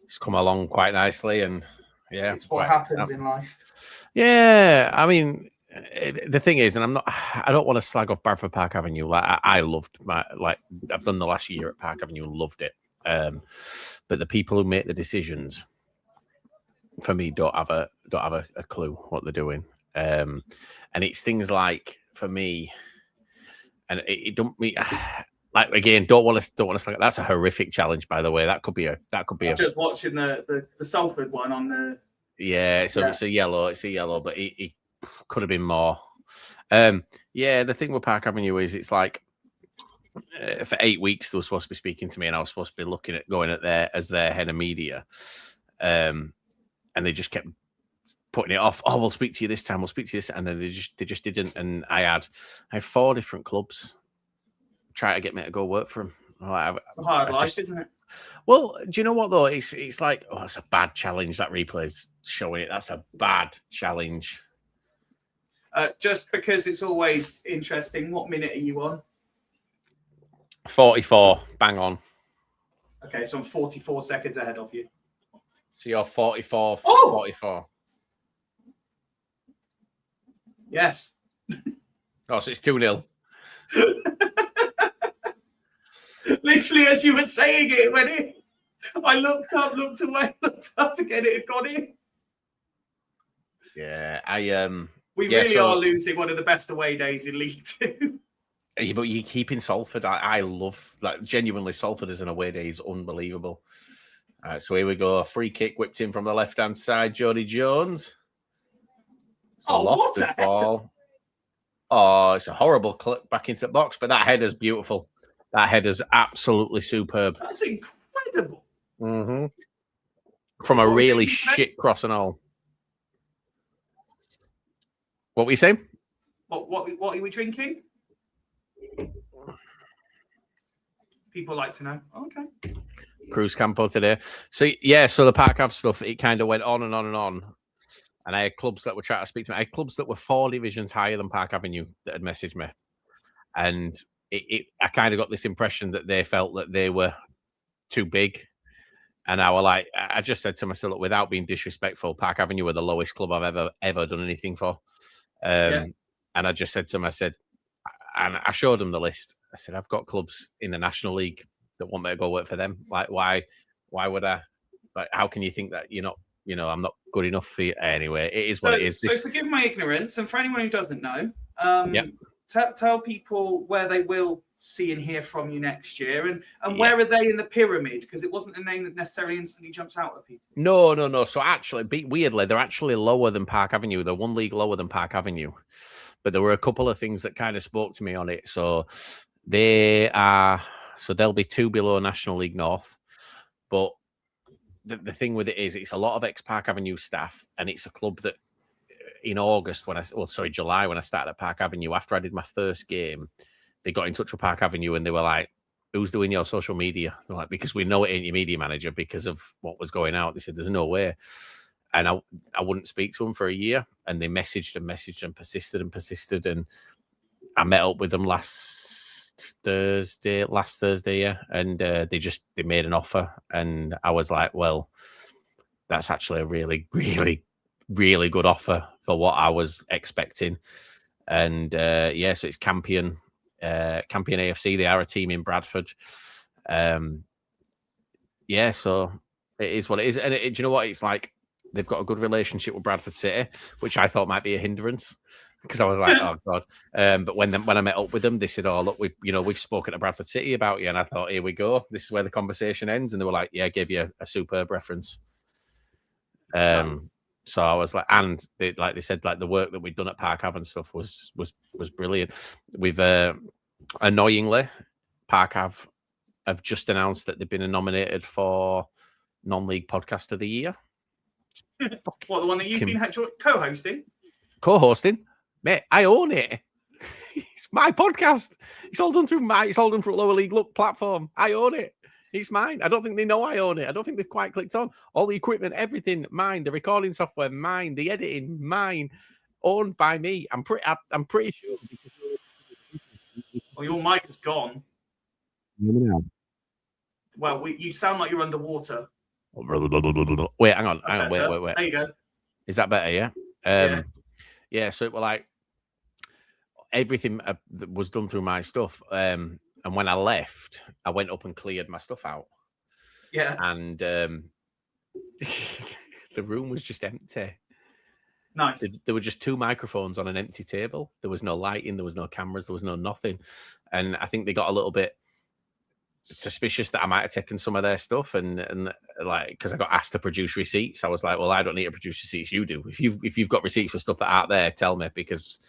it's come along quite nicely. And yeah, it's what happens in life. Yeah, I mean, the thing is, and I don't want to slag off Bradford Park Avenue. Like I loved I've done the last year at Park Avenue, loved it. But the people who make the decisions, for me, don't have a clue what they're doing. And it's things like, for me, and it don't mean like, again, don't want to slag. That's a horrific challenge, by the way. That could be just watching the Salford one on the. Yeah, so it's a yellow, but it could have been more. The thing with Park Avenue is it's like for 8 weeks they were supposed to be speaking to me, and I was supposed to be looking at going at their head of media, and they just kept putting it off. Oh, we'll speak to you this time. We'll speak to you this, and then they just didn't. And I had 4 different clubs try to get me to go work for them. It's a hard life, isn't it? Well, do you know what though? It's like, oh, it's a bad challenge. That replay's showing it. That's a bad challenge. Just because it's always interesting. What minute are you on? 44. Bang on. Okay, so I'm 44 seconds ahead of you. So you're 44. Oh! 44. Yes. Oh, so it's 2-0. Literally, as you were saying it went in. I looked up, looked away, looked up again. It had gone in. Yeah, We really are losing one of the best away days in League Two. Yeah, but you keep in Salford. I love, like, genuinely, Salford as an away day is unbelievable. So here we go. A free kick whipped in from the left-hand side. Jody Jones. What a ball. Oh, it's a horrible clip back into the box, but that header's beautiful. That header's absolutely superb. That's incredible. Mm-hmm. From a What would you really say? shit cross and all. What were you saying? What are we drinking? People like to know. Okay. Cruz Campo today. So yeah, so the Park Ave stuff, it kind of went on and on and on. And I had clubs that were trying to speak to me. I had clubs that were 4 divisions higher than Park Avenue that had messaged me. And I kind of got this impression that they felt that they were too big. And I just said to myself, look, without being disrespectful, Park Avenue were the lowest club I've ever done anything for. And I just said to them, and I showed them the list. I said, I've got clubs in the National League that want me to go work for them. Like, why would I? Like, how can you think that you're not, I'm not good enough for you? Anyway, it is what it is. So forgive my ignorance, and for anyone who doesn't know, tell people where they will see and hear from you next year, and where are they in the pyramid? Because it wasn't a name that necessarily instantly jumps out at people. No. So actually, weirdly, they're actually lower than Park Avenue. They're 1 league lower than Park Avenue. But there were a couple of things that kind of spoke to me on it. So they'll be 2 below National League North. But the thing with it is, it's a lot of ex-Park Avenue staff, and it's a club that in July, when I started at Park Avenue, after I did my first game, they got in touch with Park Avenue and they were like, who's doing your social media? They're like, because we know it ain't your media manager because of what was going out. They said, there's no way. And I wouldn't speak to them for a year. And they messaged and persisted. And I met up with them last Thursday, yeah. And they made an offer. And I was like, well, that's actually a really, really, really good offer for what I was expecting. And so it's Campion AFC. They are a team in Bradford. So it is what it is. And do you know what? It's like they've got a good relationship with Bradford City, which I thought might be a hindrance because I was like, oh God. But when I met up with them, they said, oh, look, we've spoken to Bradford City about you. And I thought, here we go. This is where the conversation ends. And they were like, yeah, I gave you a superb reference. Nice. So I was like, and they said, like the work that we'd done at Park Ave and stuff was brilliant. We've annoyingly, Park Ave have just announced that they've been nominated for non-league podcast of the year. What, the one that you've been co-hosting? Co-hosting, mate. I own it. It's my podcast. It's all done through lower league platform. I own it. It's mine. I don't think they know I own it. I don't think they've quite clicked on. All the equipment, everything, mine. The recording software, mine. The editing, mine. Owned by me. I'm pretty sure. Well, your mic is gone. Well, you sound like you're underwater. Wait, hang on. Wait. There you go. Is that better? Yeah. Yeah. So it was like everything that was done through my stuff. And when I left, I went up and cleared my stuff out. Yeah. And the room was just empty. Nice. There were just 2 microphones on an empty table. There was no lighting. There was no cameras. There was no nothing. And I think they got a little bit suspicious that I might have taken some of their stuff. And like, because I got asked to produce receipts. I was like, well, I don't need to produce receipts. You do. If you've got receipts for stuff that aren't there, tell me, because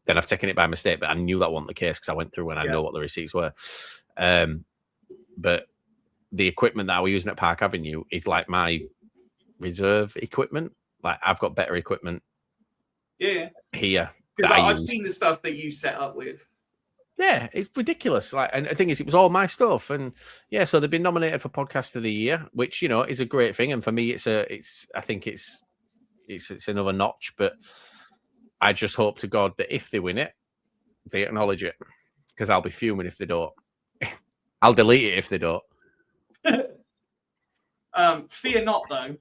then I've taken it by mistake. But I knew that wasn't the case because I went through and I know what the receipts were. But the equipment that I was using at Park Avenue is like my reserve equipment. Like, I've got better equipment here. Because I've seen the stuff that you set up with. Yeah, it's ridiculous. Like, and the thing is, it was all my stuff. And yeah, so they've been nominated for Podcast of the Year, which, is a great thing. And for me, I think it's another notch. But I just hope to God that if they win it, they acknowledge it, because I'll be fuming if they don't. I'll delete it if they don't. Fear not, though,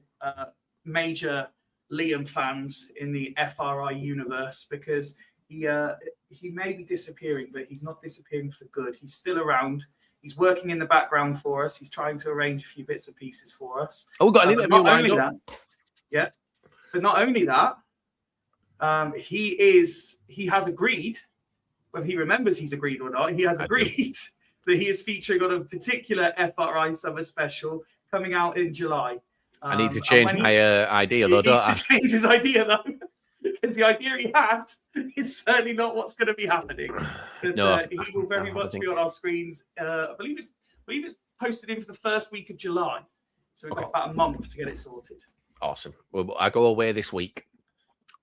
major Liam fans in the FRI universe, because he may be disappearing, but he's not disappearing for good. He's still around. He's working in the background for us. He's trying to arrange a few bits and pieces for us. Oh, we've got an interview lined up. Yeah, but not only that, he has agreed, whether he remembers he's agreed or not, he has agreed that he is featuring on a particular FRI summer special coming out in July. I need to change my idea, though, don't I? He needs to change his idea, though. because the idea he had is certainly not what's going to be happening. But No, he will very I much think- be on our screens. I believe it's posted in for the first week of July, so we've got about a month to get it sorted. Awesome. Well, I go away this week,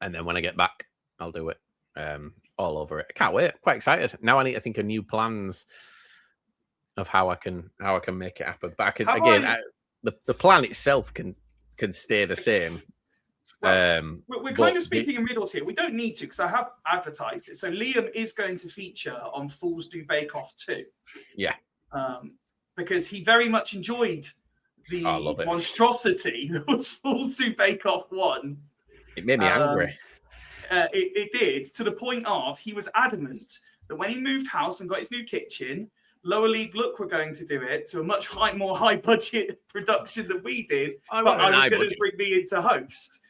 and then when I get back, I'll do it. All over it. I can't wait. Quite excited. Now I need to think of new plans of how I can make it happen. But I can, the plan itself can stay the same. Well, we're but kind of speaking in riddles here. We don't need to because I have advertised it. So Liam is going to feature on Fools Do Bake Off 2. Yeah. Because he very much enjoyed the monstrosity that was Fools Do Bake Off 1. It made me angry. It did, to the point of he was adamant that when he moved house and got his new kitchen, Lower League Look were going to do it to a much more high budget production than we did. But I was going to bring me in to host.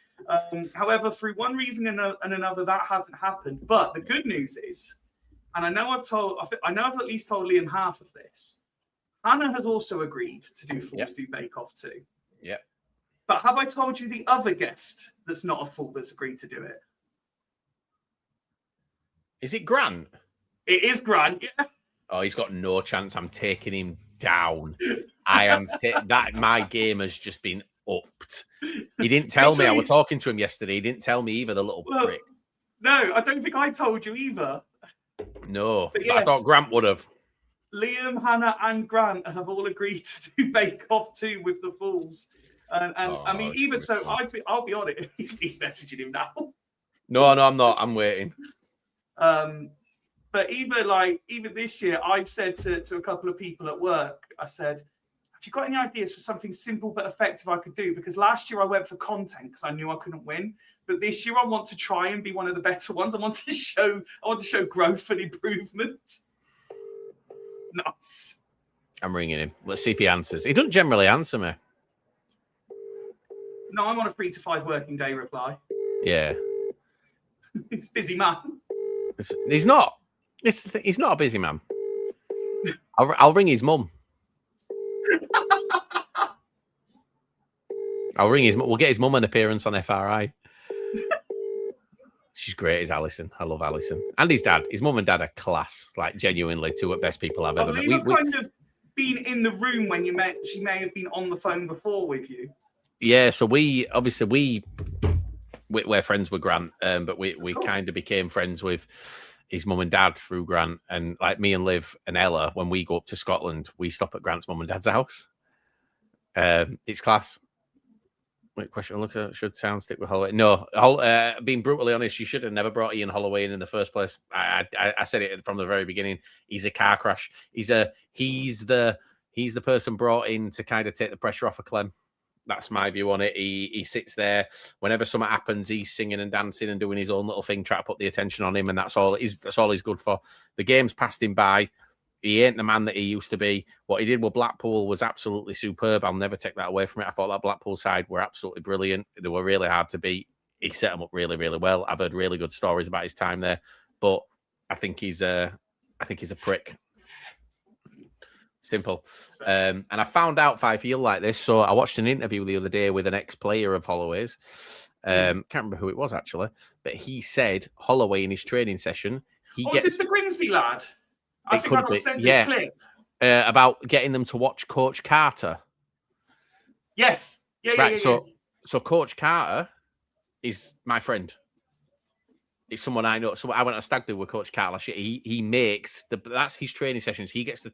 However, through one reason and another, that hasn't happened. But the good news is, and I know I've at least told Liam half of this. Hannah has also agreed to do Fools Do Bake Off 2. Yeah. But have I told you the other guest that's not a fool that's agreed to do it? Is it Grant? It is Grant, yeah. Oh, he's got no chance. I'm taking him down. I am that my game has just been upped. He didn't tell me. I was talking to him yesterday. He didn't tell me either, the little prick. No, I don't think I told you either. No, but yes, I thought Grant would have. Liam, Hannah, and Grant have all agreed to do Bake Off 2 with the Fools. And I mean, even so, I'll be on it. He's messaging him now. No, I'm not. I'm waiting. But even this year, I've said to a couple of people at work, I said, have you got any ideas for something simple but effective I could do? Because last year I went for content because I knew I couldn't win. But this year I want to try and be one of the better ones. I want to show growth and improvement. Nice. I'm ringing him. Let's see if he answers. He doesn't generally answer me. No, I'm on a 3 to 5 working day reply. Yeah. He's a busy man. He's not. He's not a busy man. I'll ring his mum. I'll ring his mum. We'll get his mum an appearance on FRI. She's great, is Alison. I love Alison. And his dad. His mum and dad are class. Like, genuinely, two of the best people I've ever met. I've kind of been in the room when you met. She may have been on the phone before with you. Yeah, so we're friends with Grant, but we kind of became friends with his mum and dad through Grant. And like me and Liv and Ella, when we go up to Scotland, we stop at Grant's mum and dad's house. It's class. Wait, question. Look, should Sound stick with Holloway? No, being brutally honest, you should have never brought Ian Holloway in the first place. I said it from the very beginning. He's a car crash. He's the person brought in to kind of take the pressure off of Clem. That's my view on it. He sits there whenever something happens. He's singing and dancing and doing his own little thing, try to put the attention on him, and that's all he's good for. The game's passed him by. He ain't the man that he used to be. What he did with Blackpool was absolutely superb. I'll never take that away from it. I thought that Blackpool side were absolutely brilliant. They were really hard to beat. He set them up really, really well. I've heard really good stories about his time there, but I think he's a prick. Simple. And I found out Fyfie, you'll like this. So I watched an interview the other day with an ex-player of Holloway's. Can't remember who it was actually, but he said Holloway in his training session. Is this the Grimsby lad? I think I got sent this clip. About getting them to watch Coach Carter. Yes. Yeah. So Coach Carter is my friend. It's someone I know. So I went on a stag do with Coach Carter last year. He makes that's his training sessions. He gets the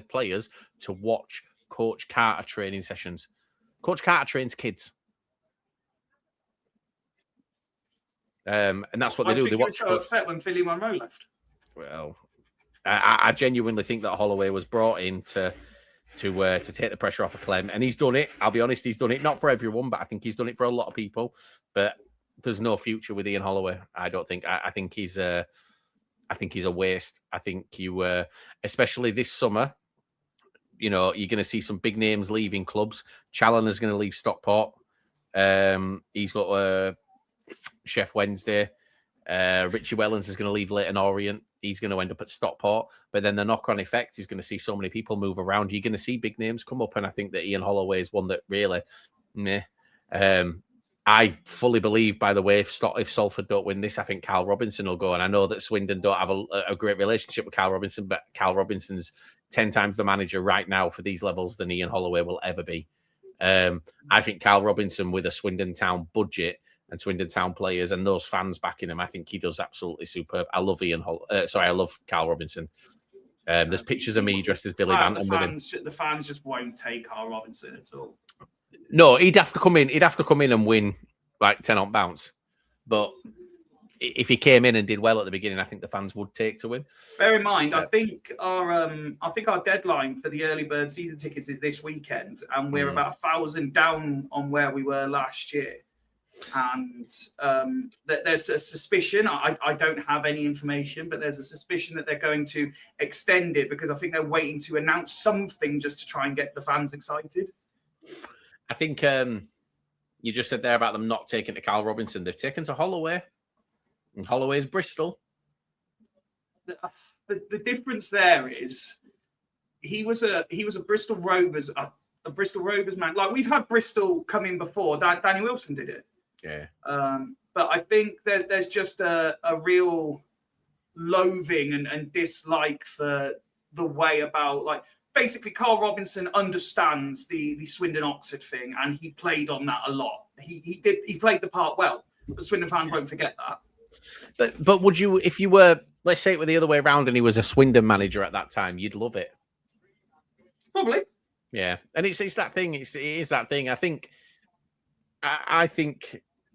players to watch Coach Carter training sessions. Coach Carter trains kids. And that's what they do. They watch. So upset when Philly Monroe left. Well, I genuinely think that Holloway was brought in to take the pressure off of Clem, and he's done it. I'll be honest, he's done it not for everyone, but I think he's done it for a lot of people. But there's no future with Ian Holloway. I don't think. I think he's a waste. I think especially this summer, you're going to see some big names leaving clubs. Challoner's going to leave Stockport. He's got Chef Wednesday. Richie Wellens is going to leave Leyton Orient. He's going to end up at Stockport. But then the knock-on effect is going to see so many people move around. You're going to see big names come up, and I think that Ian Holloway is one that really, I fully believe, by the way, if Salford don't win this, I think Carl Robinson will go. And I know that Swindon don't have a great relationship with Carl Robinson, but Carl Robinson's 10 times the manager right now for these levels than Ian Holloway will ever be. I think Carl Robinson, with a Swindon Town budget and Swindon Town players and those fans backing him, I think he does absolutely superb. I love I love Carl Robinson. There's pictures of me dressed as Billy Banton with him. The fans just won't take Carl Robinson at all. No, he'd have to come in. He'd have to come in and win like 10 on bounce. But if he came in and did well at the beginning, I think the fans would take to him. Bear in mind, I think our deadline for the early bird season tickets is this weekend, and we're about 1,000 down on where we were last year. And there's a suspicion. I don't have any information, but there's a suspicion that they're going to extend it because I think they're waiting to announce something just to try and get the fans excited. I think you just said there about them not taking to Carl Robinson. They've taken to Holloway, and Holloway's Bristol. The difference there is he was a Bristol Rovers a Bristol Rovers man. Like, we've had Bristol come in before. Danny Wilson did it. Yeah. But I think there's just a real loathing and dislike for the way about, like, basically Carl Robinson understands the Swindon Oxford thing, and he played on that a lot. He played the part well, but Swindon fans won't forget that. But would you, if you were, let's say it were the other way around and he was a Swindon manager at that time, you'd love it? Probably. Yeah. And it's that thing. It is that thing. I think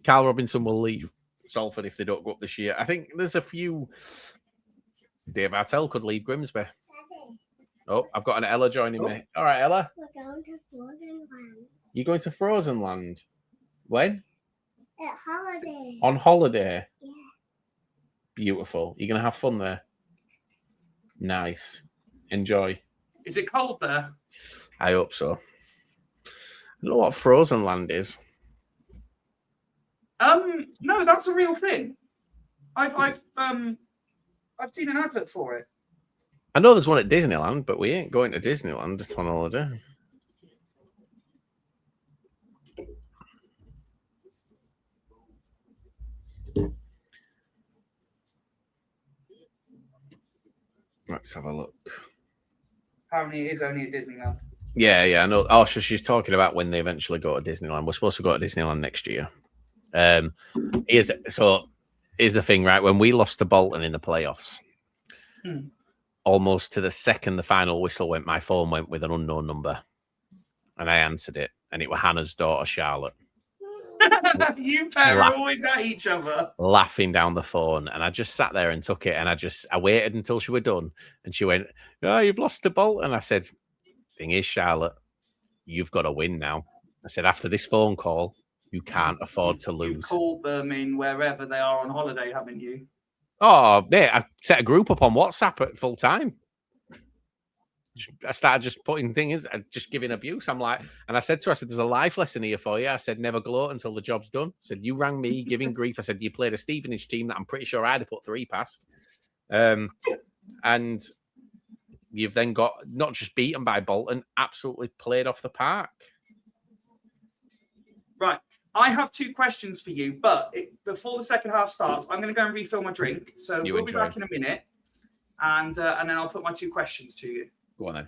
Carl Robinson will leave Salford if they don't go up this year. I think there's a few. Dave Artell could leave Grimsby. Oh, I've got an Ella joining me. All right, Ella. We're going to Frozen Land. You're going to Frozen Land? When? At holiday. On holiday? Yeah. Beautiful. You're going to have fun there? Nice. Enjoy. Is it cold there? I hope so. I don't know what Frozen Land is. No, that's a real thing. I've seen an advert for it. I know there's one at Disneyland, but we ain't going to Disneyland just on holiday. Let's have a look. Apparently it is only at Disneyland. Yeah, I know. Oh, so she's talking about when they eventually go to Disneyland. We're supposed to go to Disneyland next year. Here's the thing, right? When we lost to Bolton in the playoffs, almost to the second the final whistle went, my phone went with an unknown number, and I answered it, and it was Hannah's daughter, Charlotte. You pair are always at each other, laughing down the phone, and I just sat there and took it, and I waited until she were done, and she went, "Oh, you've lost to Bolton." I said, "Thing is, Charlotte, you've got to win now." I said, "After this phone call, you can't afford to lose." You've called them in wherever they are on holiday, haven't you? Oh, yeah, I set a group up on WhatsApp at full time. I started just putting things, just giving abuse. I'm like, and I said to her, I said, "There's a life lesson here for you." I said, "Never gloat until the job's done." I said, "You rang me giving grief." I said, "You played a Stevenage team that I'm pretty sure I'd have put 3 past. And you've then got not just beaten by Bolton, absolutely played off the park." Right. I have 2 questions for you, but before the second half starts, I'm going to go and refill my drink. So we'll be back in a minute, and then I'll put my 2 questions to you. Go on then.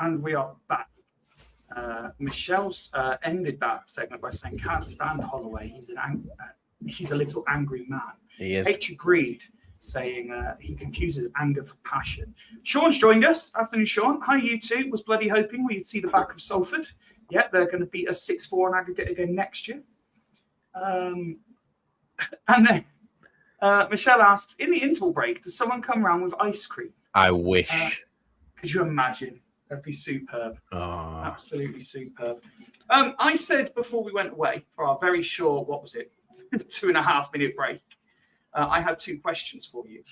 And we are back. Michelle's ended that segment by saying, "Can't stand Holloway. He's a little angry man." He is. H agreed, saying he confuses anger for passion. Sean's joined us. Afternoon, Sean. Hi, you two. Was bloody hoping we'd see the back of Salford. Yeah, they're going to beat us 6-4 on aggregate again next year. And then Michelle asks, in the interval break, does someone come round with ice cream? I wish. Could you imagine? That'd be superb. Oh. Absolutely superb. I said before we went away for our very short, 2.5 minute break, I had 2 questions for you.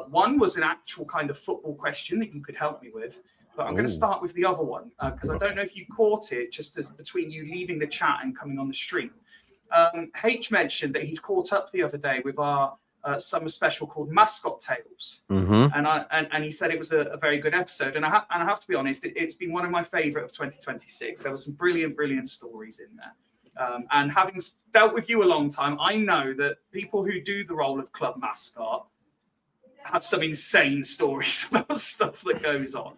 One was an actual kind of football question that you could help me with, but I'm going to start with the other one because I don't know if you caught it just as between you leaving the chat and coming on the stream. H mentioned that he'd caught up the other day with our summer special called Mascot Tales, and he said it was a very good episode. And I have to be honest, it's been one of my favourite of 2026. There were some brilliant stories in there. And having dealt with you a long time, I know that people who do the role of club mascot have some insane stories about stuff that goes on.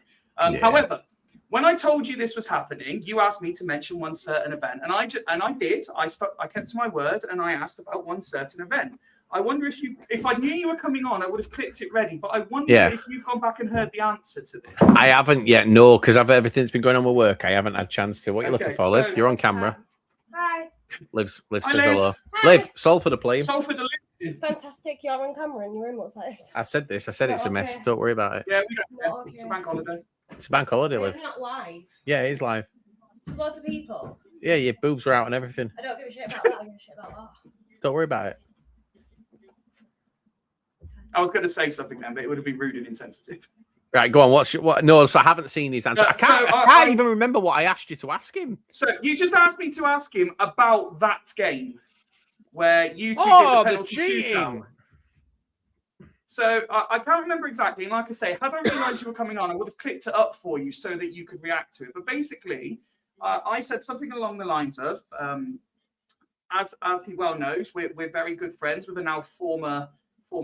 However, when I told you this was happening, you asked me to mention one certain event, and I did. I kept to my word, and I asked about one certain event. I wonder if I knew you were coming on, I would have clicked it ready. But I wonder if you've gone back and heard the answer to this. I haven't yet, no, because everything's been going on with work. I haven't had a chance to. What are you looking for, Liv? You're on camera. Hi. Liv says Liv. hello. Hi. Liv, Salford are playing. Salford are living. Fantastic. You're on camera and your room looks like this. I said this. I said it's a mess. Okay. Don't worry about it. Yeah, we don't care. Okay. It's a bank holiday. It's a bank holiday, Liv. It's not live. Yeah, it is live. There's loads of people. Yeah, your boobs are out and everything. I don't give a shit about that. I give a shit about that. Don't worry about it. I was going to say something then, but it would have been rude and insensitive. Right, go on. What? No, so I haven't seen his answer. I can't even remember what I asked you to ask him. So you just asked me to ask him about that game where you two did the penalty shootout. So I can't remember exactly. And like I say, had I realised you were coming on, I would have clicked it up for you so that you could react to it. But basically, I said something along the lines of, as he well knows, we're very good friends with a now former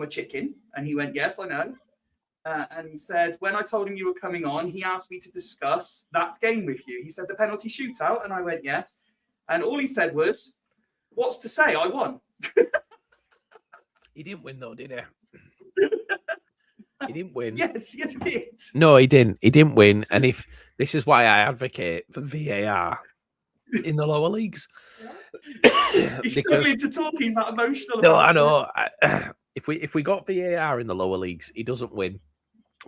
chicken. And he went, yes, I know. And he said, when I told him you were coming on, he asked me to discuss that game with you. He said, the penalty shootout. And I went, yes. And all he said was, what's to say? I won. He didn't win, though, did he? He didn't win. Yes, he did. No, he didn't. He didn't win. And if this is why I advocate for VAR in the lower leagues. He's struggling to talk. He's not emotional. No, about I know. If we got VAR in the lower leagues, he doesn't win.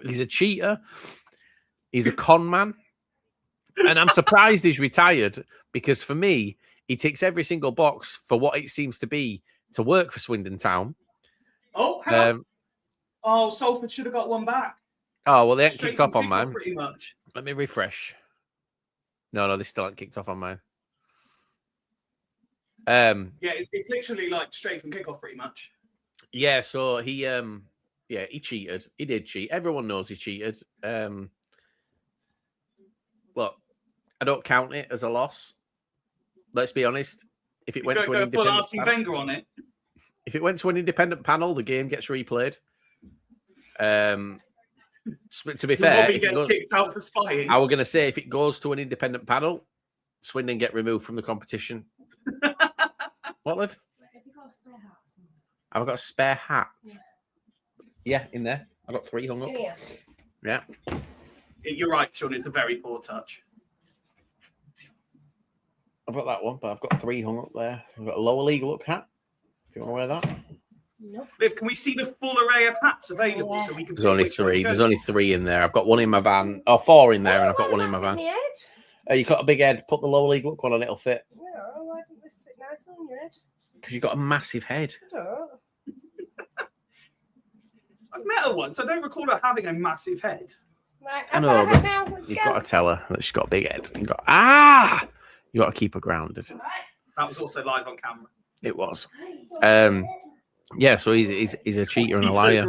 He's a cheater. He's a con man. And I'm surprised he's retired because for me, he ticks every single box for what it seems to be to work for Swindon Town. Oh, hang on. Salford should have got one back. Oh, well, they haven't Straight kicked off from on kickoff, mine. pretty much. Let me refresh. No, they still haven't kicked off on mine. Yeah, it's literally like straight from kickoff, pretty much. Yeah, so he cheated. He did cheat. Everyone knows he cheated. Look, I don't count it as a loss. Let's be honest. If it went to an independent panel, on it. If it went to an independent panel, the game gets replayed. To be fair, Robbie gets kicked out for spying. I was going to say if it goes to an independent panel, Swindon get removed from the competition. What, Liv? I've got a spare hat. Yeah, in there. I've got 3 hung up. Yeah. You're right, Sean. It's a very poor touch. I've got that one, but I've got 3 hung up there. I've got a lower league look hat. If you want to wear that. Nope. Liv, can we see the full array of hats available so we can? There's only 3. There's only 3 in there. I've got 1 in my van. Oh, 4 in there, and I've got 1 in my van. You got a big head. Put the lower league look one on. It'll fit. Yeah, why didn't this sit nicely on your head? Because you've got a massive head. I've met her once. I don't recall her having a massive head. Right, I know, but you've got to tell her that she's got a big head. You got to keep her grounded. That was also live on camera. It was. Yeah, so he's a cheater and a liar.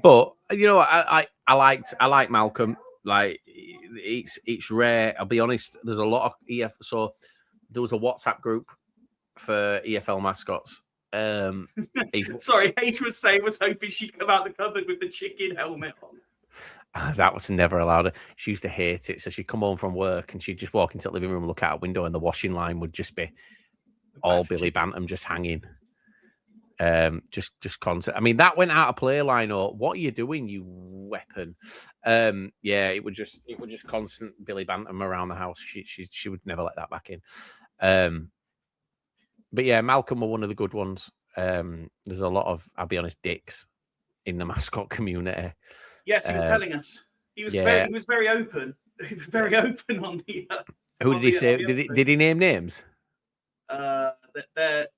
But you know, I like Malcolm. Like it's rare. I'll be honest. There's a lot of EF. So there was a WhatsApp group for EFL mascots. Sorry, H was hoping she'd come out the cupboard with the chicken helmet on. That was never allowed. She used to hate it. So she'd come home from work and she'd just walk into the living room, look out a window, and the washing line would just be all Billy Bantam just hanging. Just constant. I mean, that went out of play, Lino. What are you doing, you weapon? Yeah, it would just constant Billy Bantam around the house. She would never let that back in. But yeah, Malcolm were one of the good ones. There's a lot of, I'll be honest, dicks in the mascot community. Yes, he was telling us. He was very open. He was very open on the. Who did he say? Did he name names?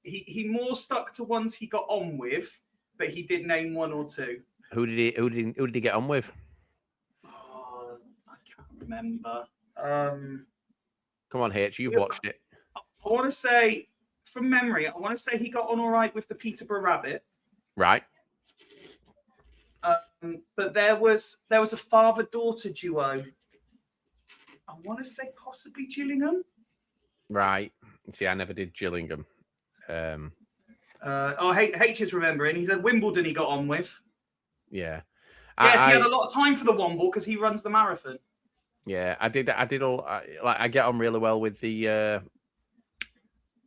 He more stuck to ones he got on with, but he did name one or two. Who did he get on with? Oh, I can't remember. Come on, H, you've watched it. I want to say, from memory, I want to say he got on all right with the Peterborough Rabbit. Right. But there was a father-daughter duo. I want to say possibly Gillingham. Right. See, I never did Gillingham. H is remembering. He said Wimbledon he got on with. Yeah. Yes, he had a lot of time for the Womble because he runs the marathon. Yeah, I did all. I get on really well with the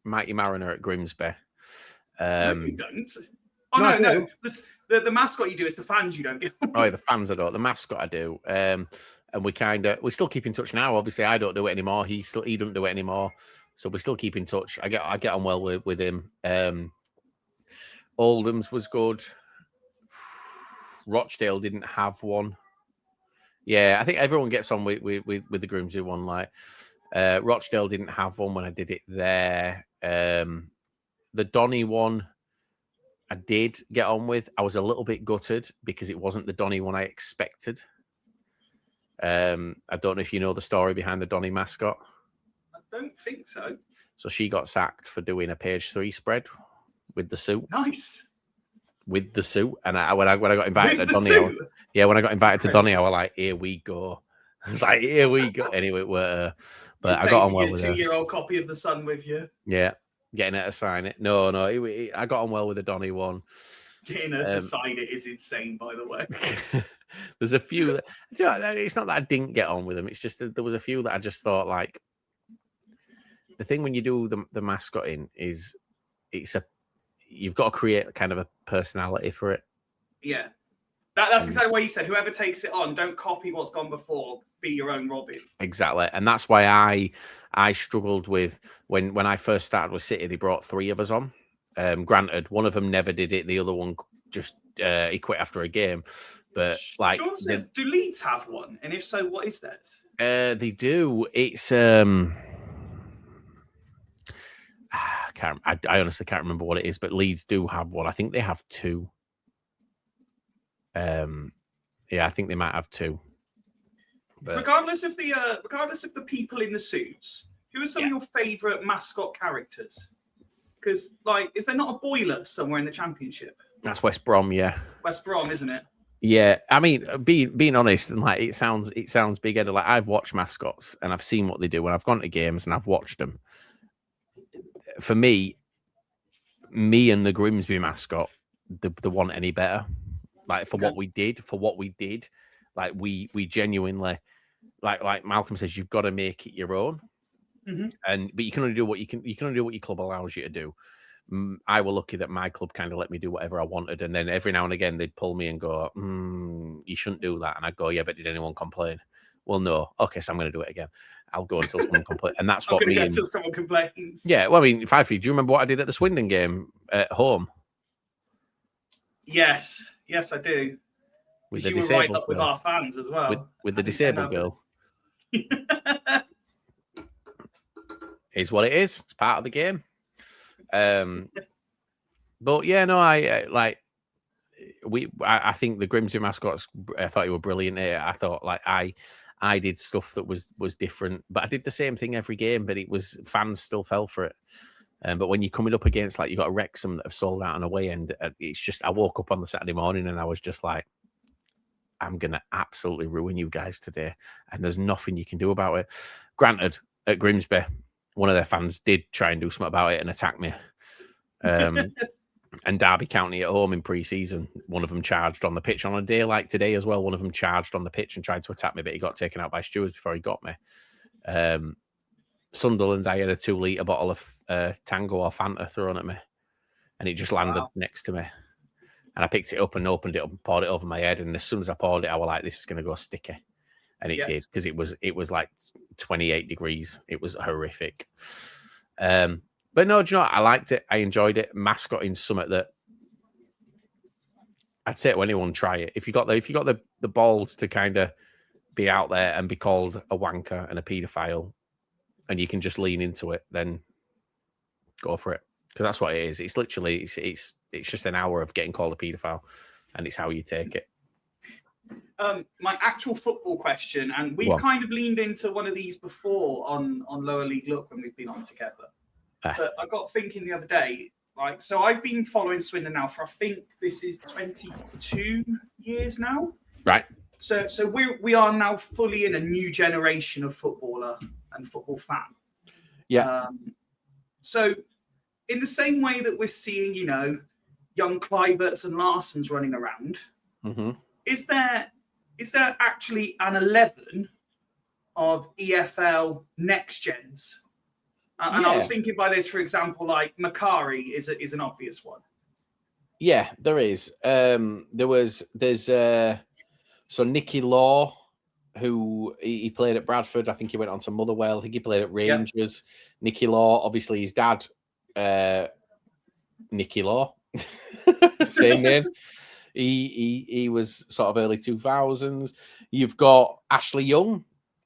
Mighty Mariner at Grimsby. No, you don't. Oh no. The mascot you do, it's the fans you don't get. Oh, the fans I don't. The mascot I do. And we still keep in touch now. Obviously, I don't do it anymore. He doesn't do it anymore. So we still keep in touch. I get on well with him. Oldham's was good. Rochdale didn't have one. Yeah, I think everyone gets on with the Grimsby one. Like Rochdale didn't have one when I did it there. The Donny one, I did get on with. I was a little bit gutted because it wasn't the Donny one I expected. I don't know if you know the story behind the Donny mascot. I don't think so. So she got sacked for doing a page 3 spread with the suit. Nice. With the suit, and when I got invited With to the Donny, suit? when I got invited to Donny, I was like, "Here we go." I was like, "Here we go." Anyway, but I got on well with her. 2-year-old copy of The Sun with you. Yeah, getting her to sign it. No, I got on well with the Donny one. Getting her to sign it is insane, by the way. There's a few that, it's not that I didn't get on with them. It's just that there was a few that I just thought, like, the thing when you do the mascotting is you've got to create kind of a personality for it. Yeah. That's exactly what you said. Whoever takes it on, don't copy what's gone before. Be your own Robin. Exactly. And that's why I struggled with when I first started with City, they brought 3 of us on. Granted, one of them never did it. The other one just he quit after a game. But like, Sean says, do Leeds have one? And if so, what is that? They do. It's I honestly can't remember what it is, but Leeds do have one. I think they have 2. Yeah, I think they might have 2. But regardless of the people in the suits, who are some of your favourite mascot characters? Because, like, is there not a boiler somewhere in the Championship? That's West Brom, yeah. West Brom, isn't it? Yeah, I mean, being honest, and like it sounds big-headed. Like, I've watched mascots and I've seen what they do, and I've gone to games and I've watched them. For me and the Grimsby mascot, the want any better. Like for what we did, like we genuinely, like Malcolm says, you've got to make it your own. Mm-hmm. But you can only do what you can only do what your club allows you to do. I was lucky that my club kind of let me do whatever I wanted, and then every now and again they'd pull me and go, "You shouldn't do that," and I'd go, "Yeah, but did anyone complain?" Well, no. Okay, so I'm going to do it again. I'll go until someone complains, and that's what me. Until someone complains. Yeah, well, I mean, Fyfie, do you remember what I did at the Swindon game at home? Yes, I do. With the you were right up with our fans as well. With the disabled girl. Is what it is. It's part of the game. But yeah, no, I think the Grimsby mascots, I thought you were brilliant. I thought like I did stuff that was different, but I did the same thing every game, but it was fans still fell for it. But when you're coming up against, like, you got a Wrexham that have sold out on away end, it's just, I woke up on the Saturday morning and I was just like, I'm going to absolutely ruin you guys today. And there's nothing you can do about it. Granted, at Grimsby, one of their fans did try and do something about it and attack me. And Derby County at home in pre-season, one of them charged on the pitch on a day like today as well. One of them charged on the pitch and tried to attack me, but he got taken out by stewards before he got me. Sunderland, I had a 2-litre bottle of Tango or Fanta thrown at me, and it just landed next to me. And I picked it up and opened it up and poured it over my head. And as soon as I poured it, I was like, "This is going to go sticky," and it did, because it was like 28 degrees. It was horrific. But no, do you know what? I liked it. I enjoyed it. Mascotting something that I'd say to anyone, try it. If you got the balls to kind of be out there and be called a wanker and a paedophile, and you can just lean into it, then go for it. Because that's what it is. It's literally it's just an hour of getting called a paedophile, and it's how you take it. My actual football question, and we've kind of leaned into one of these before on Lower League Look when we've been on together. But I got thinking the other day, like, so I've been following Swindon now for, I think this is 22 years now. Right. So we are now fully in a new generation of footballer and football fan. Yeah. So in the same way that we're seeing, you know, young Cliverts and Larsons running around, is there actually an 11 of EFL next gens? And I was thinking by this, for example, like Macari is an obvious one. Yeah, there is. There's so Nicky Law, who he played at Bradford. I think he went on to Motherwell. I think he played at Rangers. Yep. Nicky Law, obviously his dad, Nicky Law, same name. He was sort of early 2000s. You've got Ashley Young.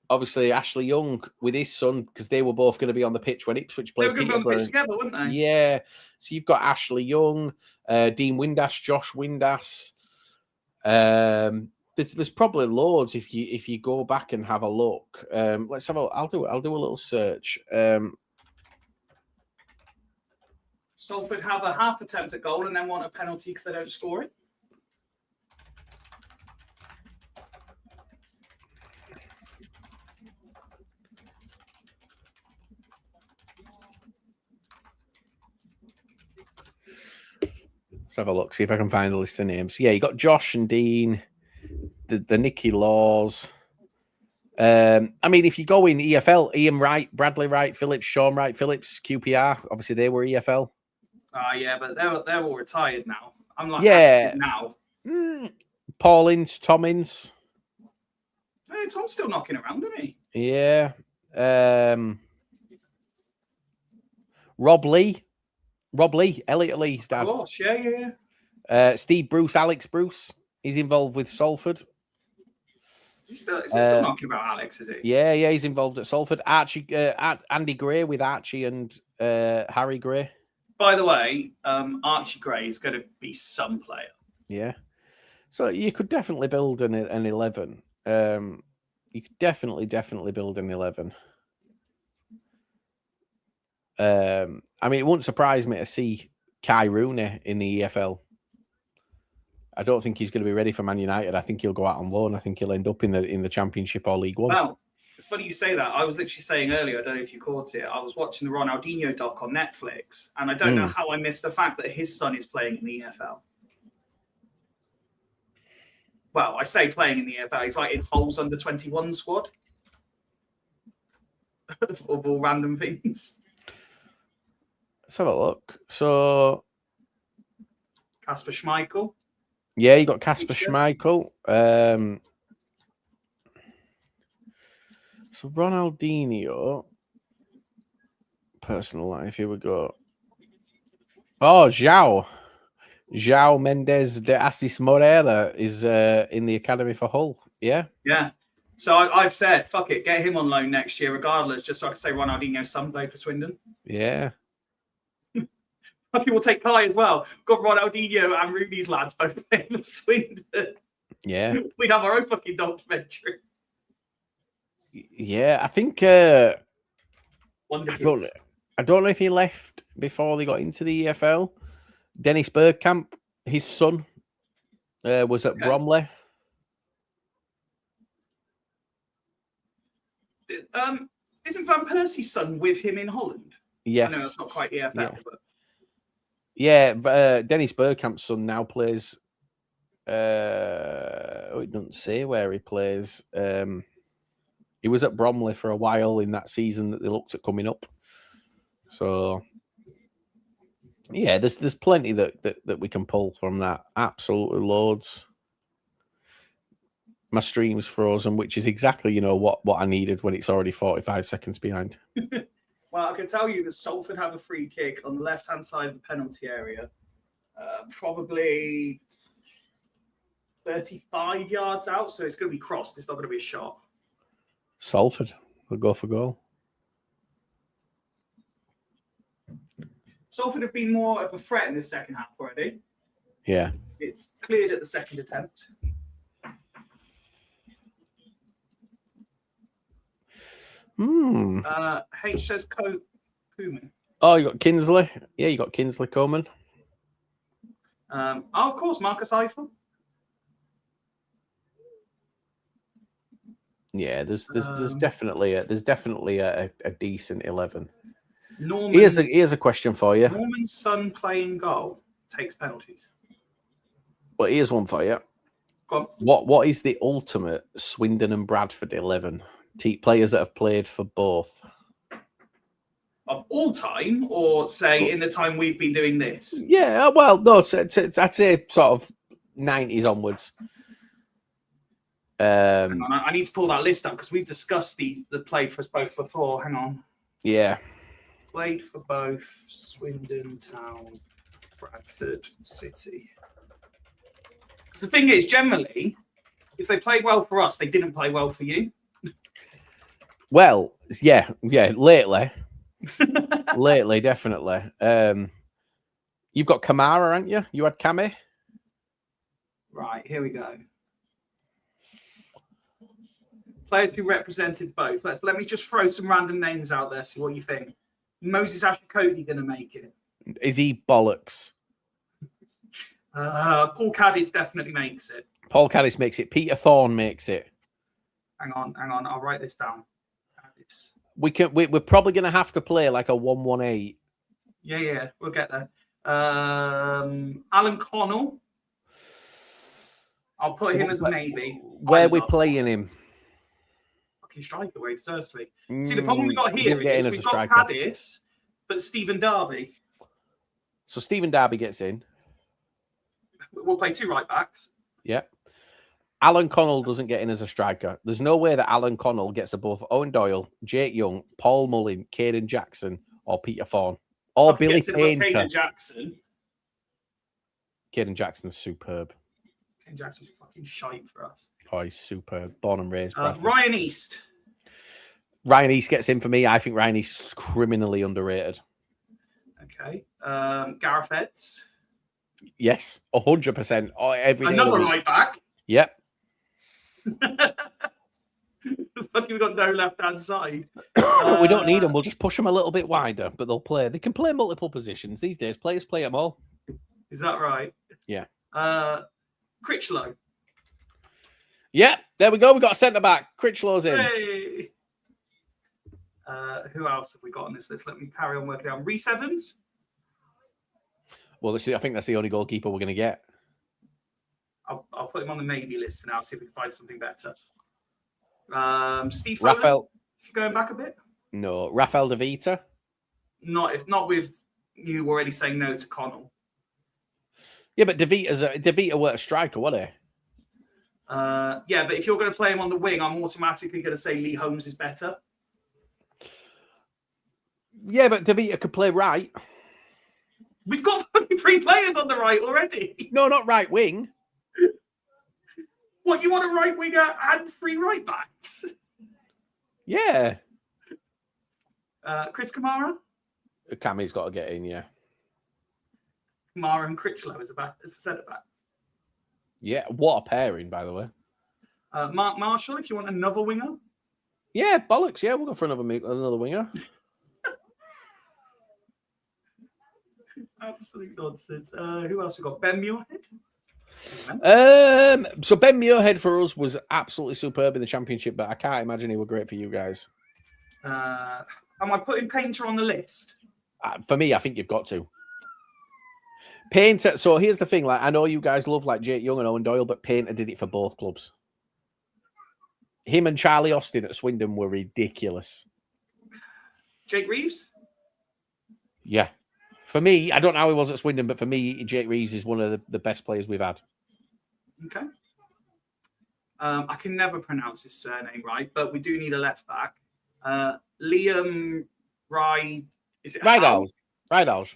Obviously, Ashley Young with his son, because they were both going to be on the pitch when Ipswich played. They were going to be on the pitch together, weren't they? Yeah. So you've got Ashley Young, Dean Windass, Josh Windass. There's probably loads if you go back and have a look. Let's have a. I'll do a little search. Salford have a half attempt at goal and then want a penalty because they don't score it. Let's have a look, see if I can find the list of names. Yeah, you got Josh and Dean, the Nicky Laws. I mean, if you go in EFL, Ian Wright, Bradley Wright, Phillips, Sean Wright, Phillips, QPR, obviously they were EFL. Yeah, but they're all retired now. I'm like active now. Paul Ince, Tom Ince. Hey, Tom's still knocking around, isn't he? Yeah. Rob Lee, Elliot Lee's dad. Of course, yeah. Steve Bruce, Alex Bruce. He's involved with Salford. Is he still knocking about Alex, is he? Yeah, he's involved at Salford. Archie, Andy Gray with Archie and Harry Gray. By the way, Archie Gray is going to be some player. Yeah. So you could definitely build an 11. You could definitely build an 11. I mean, it wouldn't surprise me to see Kai Rooney in the EFL. I don't think he's going to be ready for Man United. I think he'll go out on loan. I think he'll end up in the Championship or League One. Well, it's funny you say that. I was literally saying earlier, I don't know if you caught it, I was watching the Ronaldinho doc on Netflix, and I don't know how I missed the fact that his son is playing in the EFL. Well, I say playing in the EFL. He's like in Hull's under-21 squad. of all random things. Let's have a look. So, Kasper Schmeichel. Yeah, you got Kasper Schmeichel. So Ronaldinho, personal life. Here we go. Oh, João Mendes de Assis Moreira is in the academy for Hull. Yeah. So I've said, fuck it, get him on loan next year, regardless, just so I can say Ronaldinho's son played for Swindon. Yeah. People will take Kai as well. Got Ronaldinho and Rooney's lads both playing for Swindon. Yeah. We'd have our own fucking documentary. Yeah, I think I Wonder don't know if he left before they got into the EFL. Dennis Bergkamp, his son, was at Bromley. Isn't Van Persie's son with him in Holland? Yes. I know it's not quite EFL, but Yeah, Dennis Bergkamp's son now plays. It doesn't say where he plays. He was at Bromley for a while in that season that they looked at coming up. So yeah, there's plenty that we can pull from that. Absolutely loads. My stream's frozen, which is exactly what I needed when it's already 45 seconds behind. Well, I can tell you that Salford have a free kick on the left-hand side of the penalty area, probably 35 yards out, so it's going to be crossed. It's not going to be a shot. Salford will go for goal. Salford have been more of a threat in the second half already. Yeah. It's cleared at the second attempt. H says Koeman. Oh, you got Kinsley. Yeah, you got Kinsley Coman. Of course, Marcus Eiffel. Yeah, there's definitely a decent 11. Norman. Here's a question for you. Norman's son playing goal takes penalties. Well, here's one for you. Go on. What is the ultimate Swindon and Bradford 11? Players that have played for both. Of all time, or say in the time we've been doing this? Yeah, well, no, I'd say sort of 90s onwards. Hang on, I need to pull that list up because we've discussed the played for us both before. Hang on. Yeah. Played for both Swindon Town, Bradford City. Because the thing is, generally, if they played well for us, they didn't play well for you. Well, yeah, lately. Lately, definitely. You've got Kamara, haven't you? You had Kame? Right, here we go. Players who represented both. Let me just throw some random names out there, see what you think. Moses Ashikodi going to make it? Is he bollocks? Paul Caddis definitely makes it. Paul Caddis makes it. Peter Thorne makes it. Hang on. I'll write this down. Caddis. We're probably going to have to play like a 1-1-8. Yeah, we'll get there. Alan Connell. I'll put him as a maybe. Where are we playing him? Fucking striker where he deserves to be. See, the problem we got here is we've got Caddis, but Stephen Darby. So Stephen Darby gets in. We'll play two right backs. Yeah. Alan Connell doesn't get in as a striker. There's no way that Alan Connell gets above Owen Doyle, Jake Young, Paul Mullin, Caden Jackson, or Peter Thorne. Or Billy Painter. Caden Jackson. Caden Jackson's superb. Caden Jackson's fucking shite for us. Oh, he's superb. Born and raised. Ryan East. Ryan East gets in for me. I think Ryan East is criminally underrated. Okay. Gareth Edds. Yes, 100%. Every day. Another right back. Yep. Fucking, we've got no left-hand side. We don't need them. We'll just push them a little bit wider, but they'll play. They can play multiple positions these days. Players play them all. Is that right? Yeah. Critchlow. Yeah, there we go. We got a centre back. Critchlow's in. Hey. Who else have we got on this list? Let me carry on working out. Reece Evans. Well, I think that's the only goalkeeper we're going to get. I'll put him on the maybe list for now. See if we can find something better. Steve Foden, Raphael. if you're going back a bit. No, Rafael De Vita. Not with you already saying no to Connell. Yeah, but De Vita were a striker, wasn't he? Yeah, but if you're going to play him on the wing, I'm automatically going to say Lee Holmes is better. Yeah, but De Vita could play right. We've got fucking 3 players on the right already. No, not right wing. What, you want a right winger and 3 right backs? Yeah. Chris Kamara? Cammy's got to get in, yeah. Kamara and Critchlow as a centre backs. Yeah, what a pairing, by the way. Mark Marshall, if you want another winger. Yeah, bollocks. Yeah, we'll go for another winger. Absolute nonsense. Who else we got? Ben Muirhead? So Ben Muirhead for us was absolutely superb in the championship, but I can't imagine he were great for you guys. Am I putting Painter on the list? For me, I think you've got to. Painter. So here's the thing. Like, I know you guys love like Jake Young and Owen Doyle, but Painter did it for both clubs. Him and Charlie Austin at Swindon were ridiculous. Jake Reeves? Yeah. For me, I don't know how he was at Swindon, but for me, Jake Reeves is one of the best players we've had. Okay. I can never pronounce his surname right, but we do need a left back. Liam Ride. Is it Ridehalgh? Ridehalgh.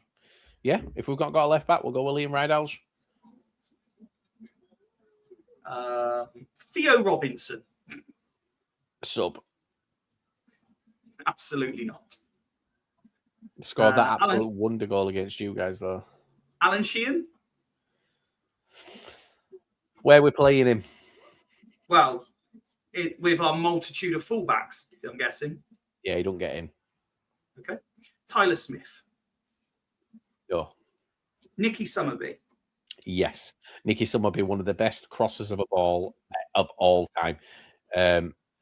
Yeah, if we've got a left back, we'll go with Liam Ridehalgh. Theo Robinson. Sub. Absolutely not. Scored that absolute wonder goal against you guys, though. Alan Sheehan? Where we're playing him? Well, with our multitude of fullbacks, I'm guessing. Yeah, he don't get in. Okay. Tyler Smith. No. Nicky Summerby. Yes. Nicky Summerby, one of the best crossers of a ball of all time.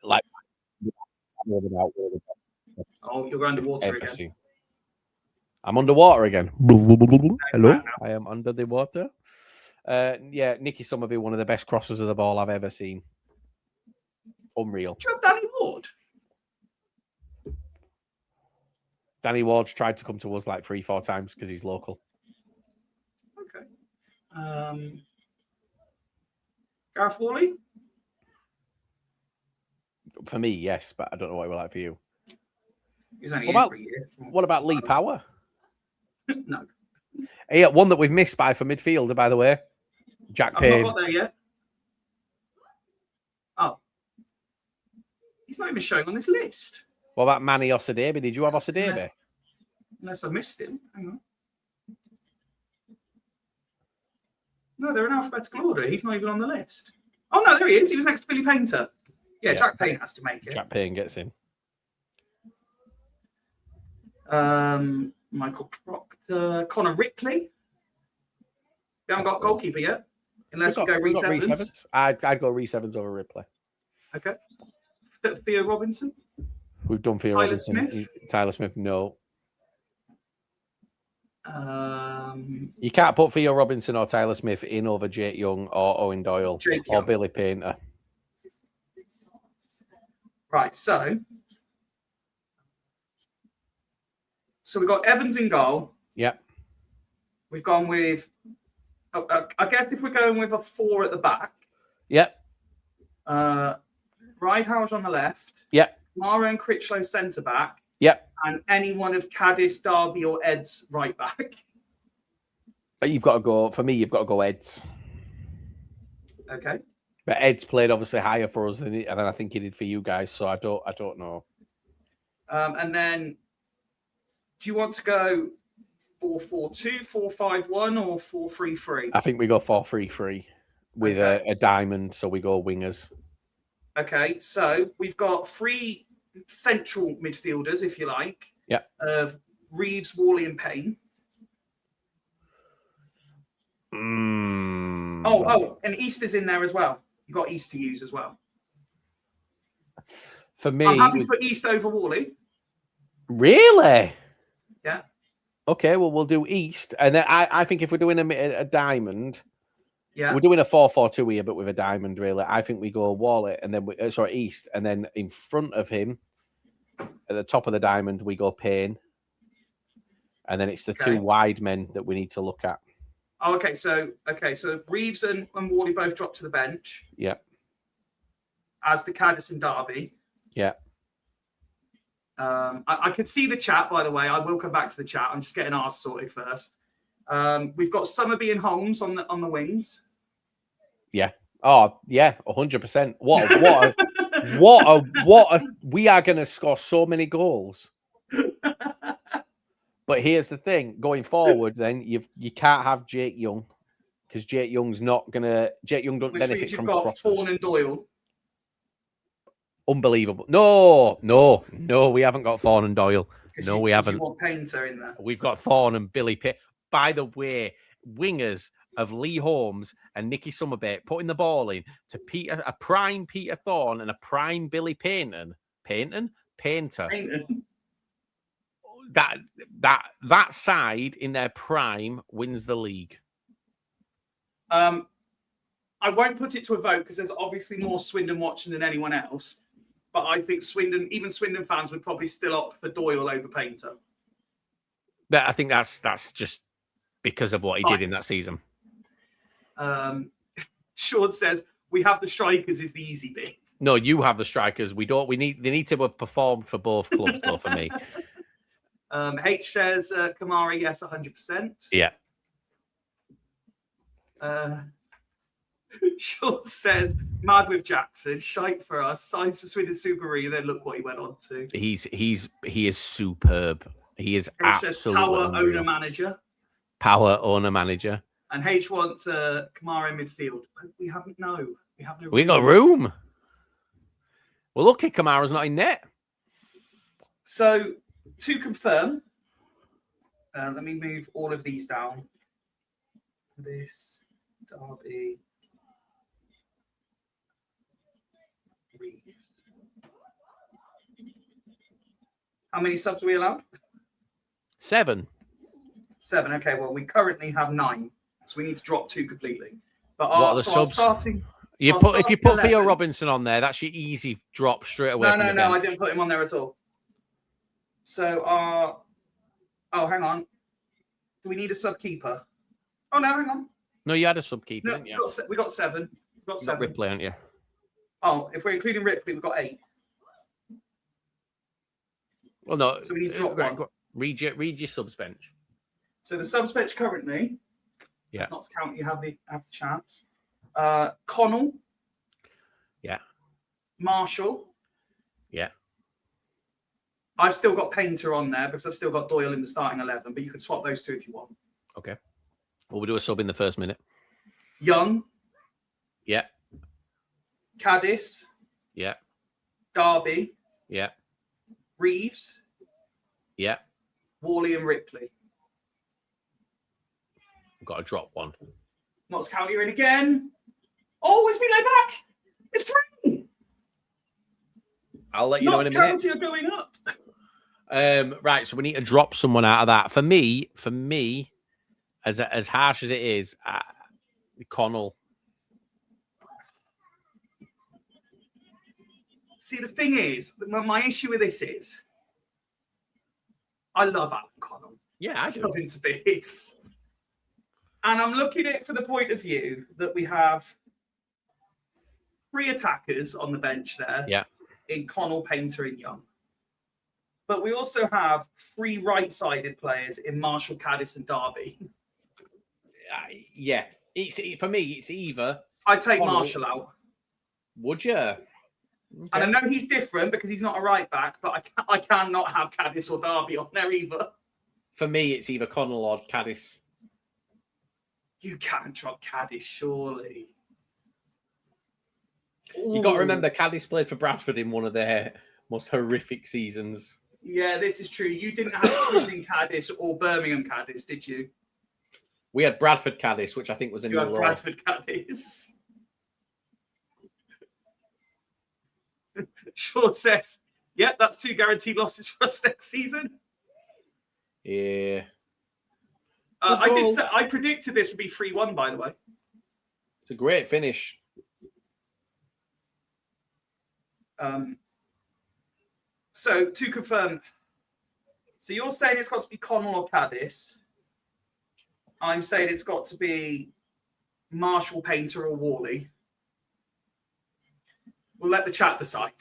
Like, oh, you're underwater again. Seen. I'm underwater again. Hello, I am under the water. Yeah, Nicky Summerby, one of the best crossers of the ball I've ever seen. Unreal. Do you have Danny Ward? Danny Ward's tried to come to us like 3-4 times because he's local. Okay. Gareth Worley? For me, yes, but I don't know what it was like for you. He's only what, about, for a year. What about Lee Power? No. Yeah, one that we've missed by for midfielder, by the way. Jack Payne. I've not got there yet. Oh. He's not even showing on this list. What about Manny Osadebe? Did you have Osadebe? Unless I missed him. Hang on. No, they're in alphabetical order. He's not even on the list. Oh, no, there he is. He was next to Billy Painter. Yeah, Jack Payne has to make it. Jack Payne gets in. Michael Proctor. Connor Ripley. We haven't got goalkeeper yet. Unless we go Reece Evans. I'd go Reece Evans over Ripley. Okay. Theo Robinson. We've done Theo Robinson. Smith? Tyler Smith, no. You can't put Theo Robinson or Tyler Smith in over Jake Young or Owen Doyle or Billy Painter. Right, so we've got Evans in goal. Yep. We've gone with, I guess if we're going with a 4 at the back. Yep. Ridehalgh on the left. Yep. Mara and Critchlow centre back. Yep. And any one of Cadiz, Derby, or Ed's right back. You've got to go, for me, you've got to go Ed's. Okay. But Ed's played obviously higher for us than I think he did for you guys, so I don't know. And then, do you want to go 4-4-2, 4-5-1, or 4-3-3? I think we go 4-3-3 with a diamond, so we go wingers. Okay, so we've got 3 central midfielders, if you like. Yeah. Of Reeves, Worley, and Payne. Oh, and East is in there as well. You've got East to use as well. For me, I'm happy to put East over Worley. Really? Yeah. Okay, well, we'll do East. And then I think if we're doing a diamond, yeah, we're doing a 4-4-2 here, but with a diamond, really. I think we go Worley, and then East, and then in front of him, at the top of the diamond, we go Payne. And then it's the 2 wide men that we need to look at. Oh, okay, so Reeves and Worley both drop to the bench. Yeah. As the Cadiz and Derby. Yeah. I can see the chat, by the way. I will come back to the chat. I'm just getting ours sorted first. We've got Summerby and Holmes on the wings. Yeah. Oh, yeah, 100%. We are going to score so many goals. But here's the thing: going forward, then you can't have Jake Young because Jake Young's not gonna. Jake Young don't benefit from crosses. You've got Fawn and Doyle. Unbelievable! No, we haven't got Fawn and Doyle. No, we haven't. You want Painter in there? We've got Thorne and Billy Pitt. By the way, wingers of Lee Holmes and Nicky Summerby putting the ball in to a prime Peter Thorne and a prime Billy Painter. that side in their prime wins the league. I won't put it to a vote because there's obviously more Swindon watching than anyone else. But I think even Swindon fans would probably still opt for Doyle over Painter. But I think that's just because of what he did in that Nice. season. Sean says we have the strikers is the easy bit. No, you have the strikers. We don't. They need to have performed for both clubs, though. For me, H says Kamara, yes, 100%. yeah. Sean says mad with Jackson, shite for us, signs to Swindon Super League, and then look what he went on to. He is superb. He is H says absolutely power unreal. owner manager. Power owner manager. And H wants Kamara in midfield. We haven't no. We got room. Well, lucky Kamara's not in net. So to confirm, let me move all of these down. This Derby. Reeves. How many subs are we allowed? 7. 7. Okay, well, we currently have 9, so we need to drop 2 completely. But What are the so our subs? starting. If you put Theo 11. Robinson on there, that's your easy drop straight away. No, from the I bench. didn't put him on there at all. So our. Oh, hang on. Do we need a sub keeper? Oh no, hang on. No, you had a sub keeper, No, didn't you? we got 7. We've got You got 7. Ripley, haven't you? Oh, if we're including Ripley, we've got 8. Well, no. So we need to drop right, one. go- read your subs bench. So the subs bench currently. Yeah. Let's not count. You have the chance. Connell. Yeah. Marshall. Yeah. I've still got Painter on there because I've still got Doyle in the starting 11, but you can swap those 2 if you want. Okay. Well, we'll do a sub in the first minute. Young, Yeah. Caddis, Yeah. Derby, Yeah. Reeves, Yeah. Worley, and Ripley. We've got to drop one. Notts County are in again. Oh, it's been laid back. It's free. I'll let you know Notts in a minute. County are going up. Right, so we need to drop someone out of that. For me, as harsh as it is, Connell. See, the thing is, my issue with this is, I love Alan Connell. Yeah, I I do. love him to bits. And I'm looking at it from the point of view that we have 3 attackers on the bench there. Yeah. In Connell, Painter, and Young. But we also have 3 right-sided players in Marshall, Caddis, and Derby. Yeah. For me, it's either. I take Connell. Marshall out. Would you? Okay. And I know he's different because he's not a right back, but I cannot have Caddis or Derby on there either. For me, it's either Connell or Caddis. You can't drop Caddis, surely. You got to Ooh. remember, Caddis played for Bradford in one of their most horrific seasons. Yeah, this is true. You didn't have Swindon Caddis or Birmingham Caddis, did you? We had Bradford Caddis, which I think was a You new had law. Bradford Caddis. Short says, yeah, that's 2 guaranteed losses for us next season. Yeah. I predicted this would be 3-1, by the way. It's a great finish. So to confirm, so you're saying it's got to be Connell or Caddis. I'm saying it's got to be Marshall, Painter, or Worley. We'll let the chat decide.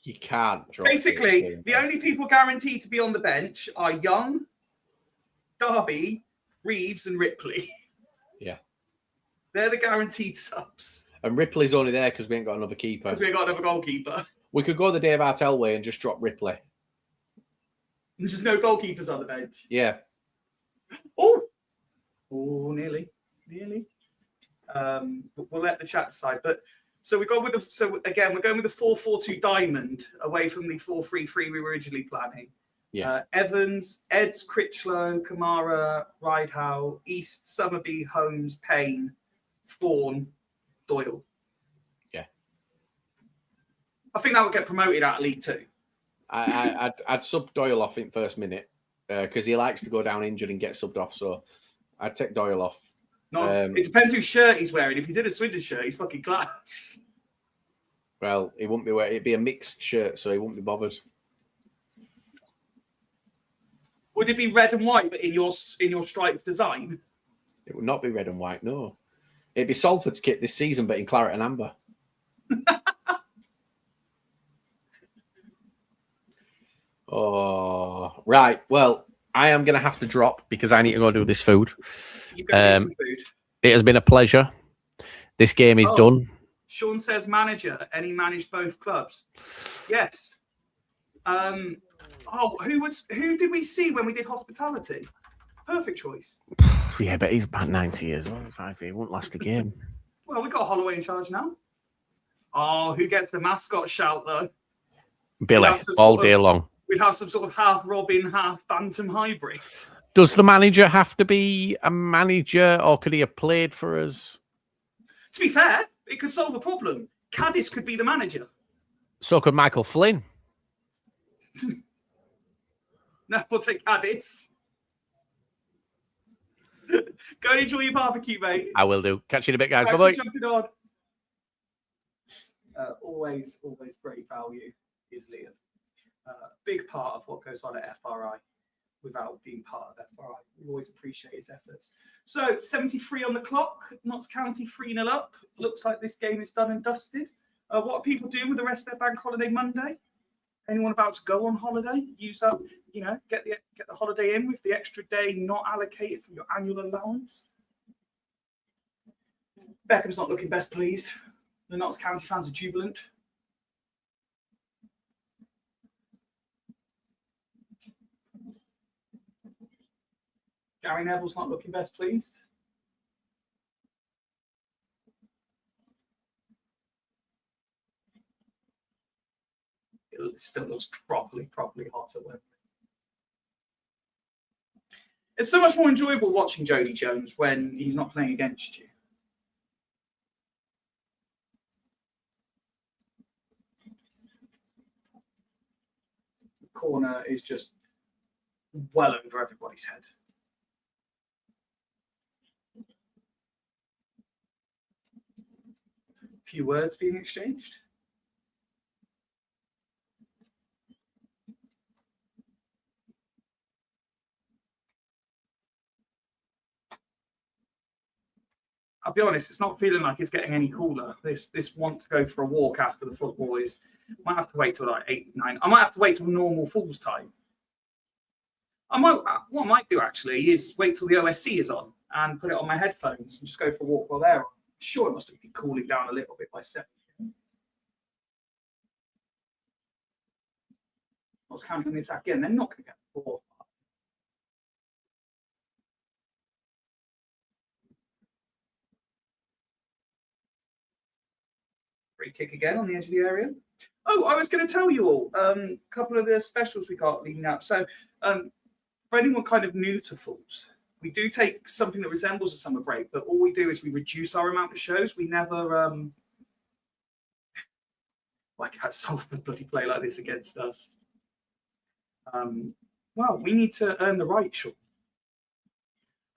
You can't drop Basically, it. the only people guaranteed to be on the bench are Young, Derby, Reeves, and Ripley. Yeah. They're the guaranteed subs And Ripley's only there because we ain't got another keeper. because we've got another goalkeeper. We could go the Dave Artell way and just drop Ripley. There's just no goalkeepers on the bench. Yeah. Oh, nearly. We'll let the chat decide. But so we're going with we're going with the 4-4-2 diamond away from the 4-3-3 we were originally planning. Yeah. Evans, Eds, Critchlow, Kamara, Ridehow, East, Summerby, Holmes, Payne, Thorne, Doyle. Yeah. I think that would get promoted out of League Two. I'd sub Doyle off in first minute because he likes to go down injured and get subbed off. So I'd take Doyle off. No, it depends whose shirt he's wearing. If he's in a Swindon shirt, he's fucking class. Well, he wouldn't be wearing. It'd be a mixed shirt, so he wouldn't be bothered. Would it be red and white, but in your stripe design? It would not be red and white. No, it'd be Salford's kit this season, but in claret and amber. Oh, right. Well, I am going to have to drop because I need to go do this food. You go get some food. It has been a pleasure. This game is done. Sean says manager, and he managed both clubs. Yes. Who did we see when we did hospitality? Perfect choice. Yeah, but he's about 90 years old. He won't last a game. Well, we got Holloway in charge now. Oh, who gets the mascot shout though? Billy, all day long. We'd have some sort of half Robin, half Bantam hybrid. Does the manager have to be a manager, or could he have played for us? To be fair, it could solve a problem. Caddis could be the manager. So could Michael Flynn. No, we'll take Caddis. Go and enjoy your barbecue, mate. I will do. Catch you in a bit, guys. Thanks Bye-bye. for jumping on. Always great value is Liam. Big part of what goes on at FRI without being part of FRI. We always appreciate his efforts. So 73 on the clock, Notts County 3-0 up. Looks like this game is done and dusted. What are people doing with the rest of their bank holiday Monday? Anyone about to go on holiday? Use up, get the holiday in with the extra day not allocated from your annual allowance. Beckham's not looking best pleased. The Notts County fans are jubilant. Gary Neville's not looking best pleased. It still looks properly hot at Wembley. It's so much more enjoyable watching Jody Jones when he's not playing against you. The corner is just well over everybody's head. Few words being exchanged. I'll be honest, it's not feeling like it's getting any cooler. This want to go for a walk after the football is, might have to wait till like 8, 9. I might have to wait till normal Fool's time. What I might do actually is wait till the OSC is on and put it on my headphones and just go for a walk while they're on. I'm sure it must have been cooling down a little bit by 7. I was counting on the attack again. They're not going to get the ball. Free kick again on the edge of the area. Oh, I was going to tell you all a couple of the specials we got leading up. So for anyone kind of new to Fools, we do take something that resembles a summer break, but all we do is we reduce our amount of shows. We never like had Salford bloody play like this against us. Well, we need to earn the right, Sean.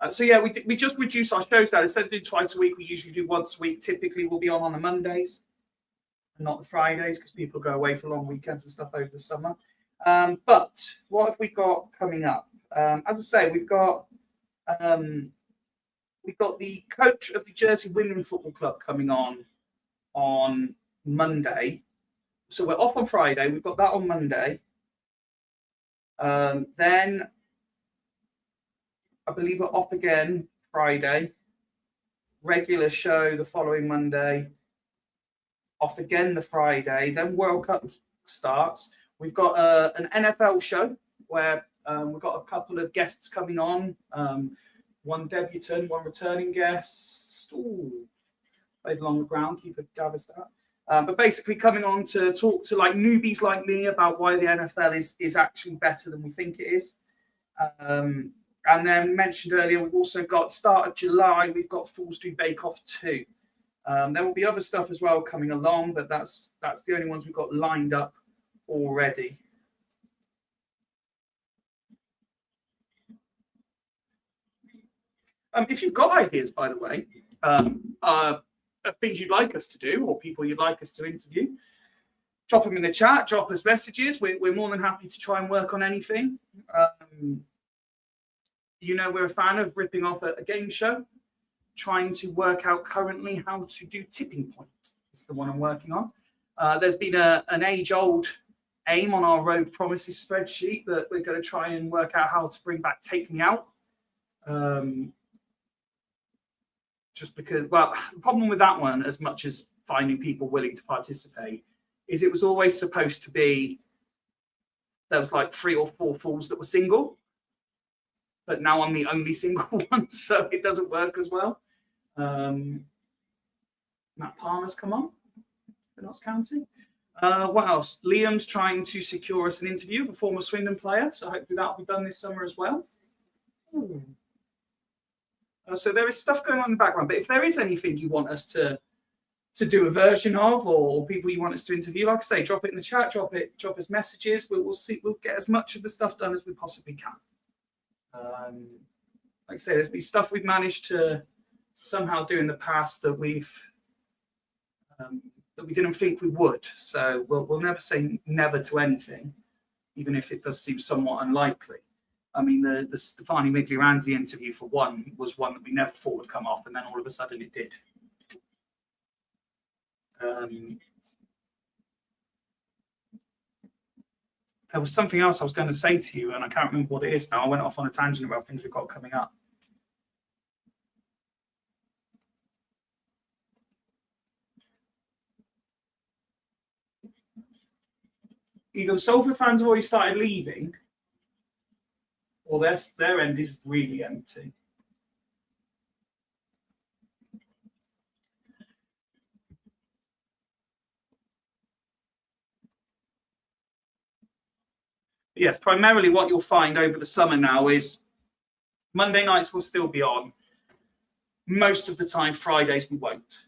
So yeah, we just reduce our shows down. Instead of doing twice a week, we usually do once a week. Typically, we'll be on the Mondays, and not the Fridays, because people go away for long weekends and stuff over the summer. But what have we got coming up? As I say, we've got the coach of the Jersey Women Football Club coming on Monday. So we're off on Friday. We've got that on Monday. Then I believe we're off again Friday. Regular show the following Monday. Off again the Friday. Then World Cup starts. We've got an NFL show where we've got a couple of guests coming on. One debutant, one returning guest. Ooh, played along the ground. Keep a Davis that. But basically coming on to talk to like newbies like me about why the NFL is actually better than we think it is. And then mentioned earlier, we've also got start of July, we've got Fools Do Bake Off 2. There will be other stuff as well coming along, but that's the only ones we've got lined up already. If you've got ideas, by the way, of things you'd like us to do or people you'd like us to interview, drop them in the chat, drop us messages. We're more than happy to try and work on anything. You know, we're a fan of ripping off a game show, trying to work out currently how to do Tipping Point. It's the one I'm working on. There's been an age-old aim on our Road Promises spreadsheet that we're going to try and work out how to bring back Take Me Out. Just because, well, the problem with that one, as much as finding people willing to participate, is it was always supposed to be, there was like 3 or 4 fools that were single, but now I'm the only single one, so it doesn't work as well. Matt Palmer's come on for Notts County. What else? Liam's trying to secure us an interview with a former Swindon player, so hopefully that'll be done this summer as well. So there is stuff going on in the background, but if there is anything you want us to do a version of, or people you want us to interview, like I say, drop it in the chat, drop us messages. We'll see. We'll get as much of the stuff done as we possibly can. Like I say, there's been stuff we've managed to somehow do in the past that we didn't think we would. So we'll never say never to anything, even if it does seem somewhat unlikely. I mean, the Stefani Miglioranzi interview, for one, was one that we never thought would come off, and then all of a sudden it did. There was something else I was going to say to you, and I can't remember what it is now. I went off on a tangent about things we've got coming up. Either the Salford fans have already started leaving, or their end is really empty. Yes, primarily what you'll find over the summer now is Monday nights will still be on. Most of the time, Fridays we won't.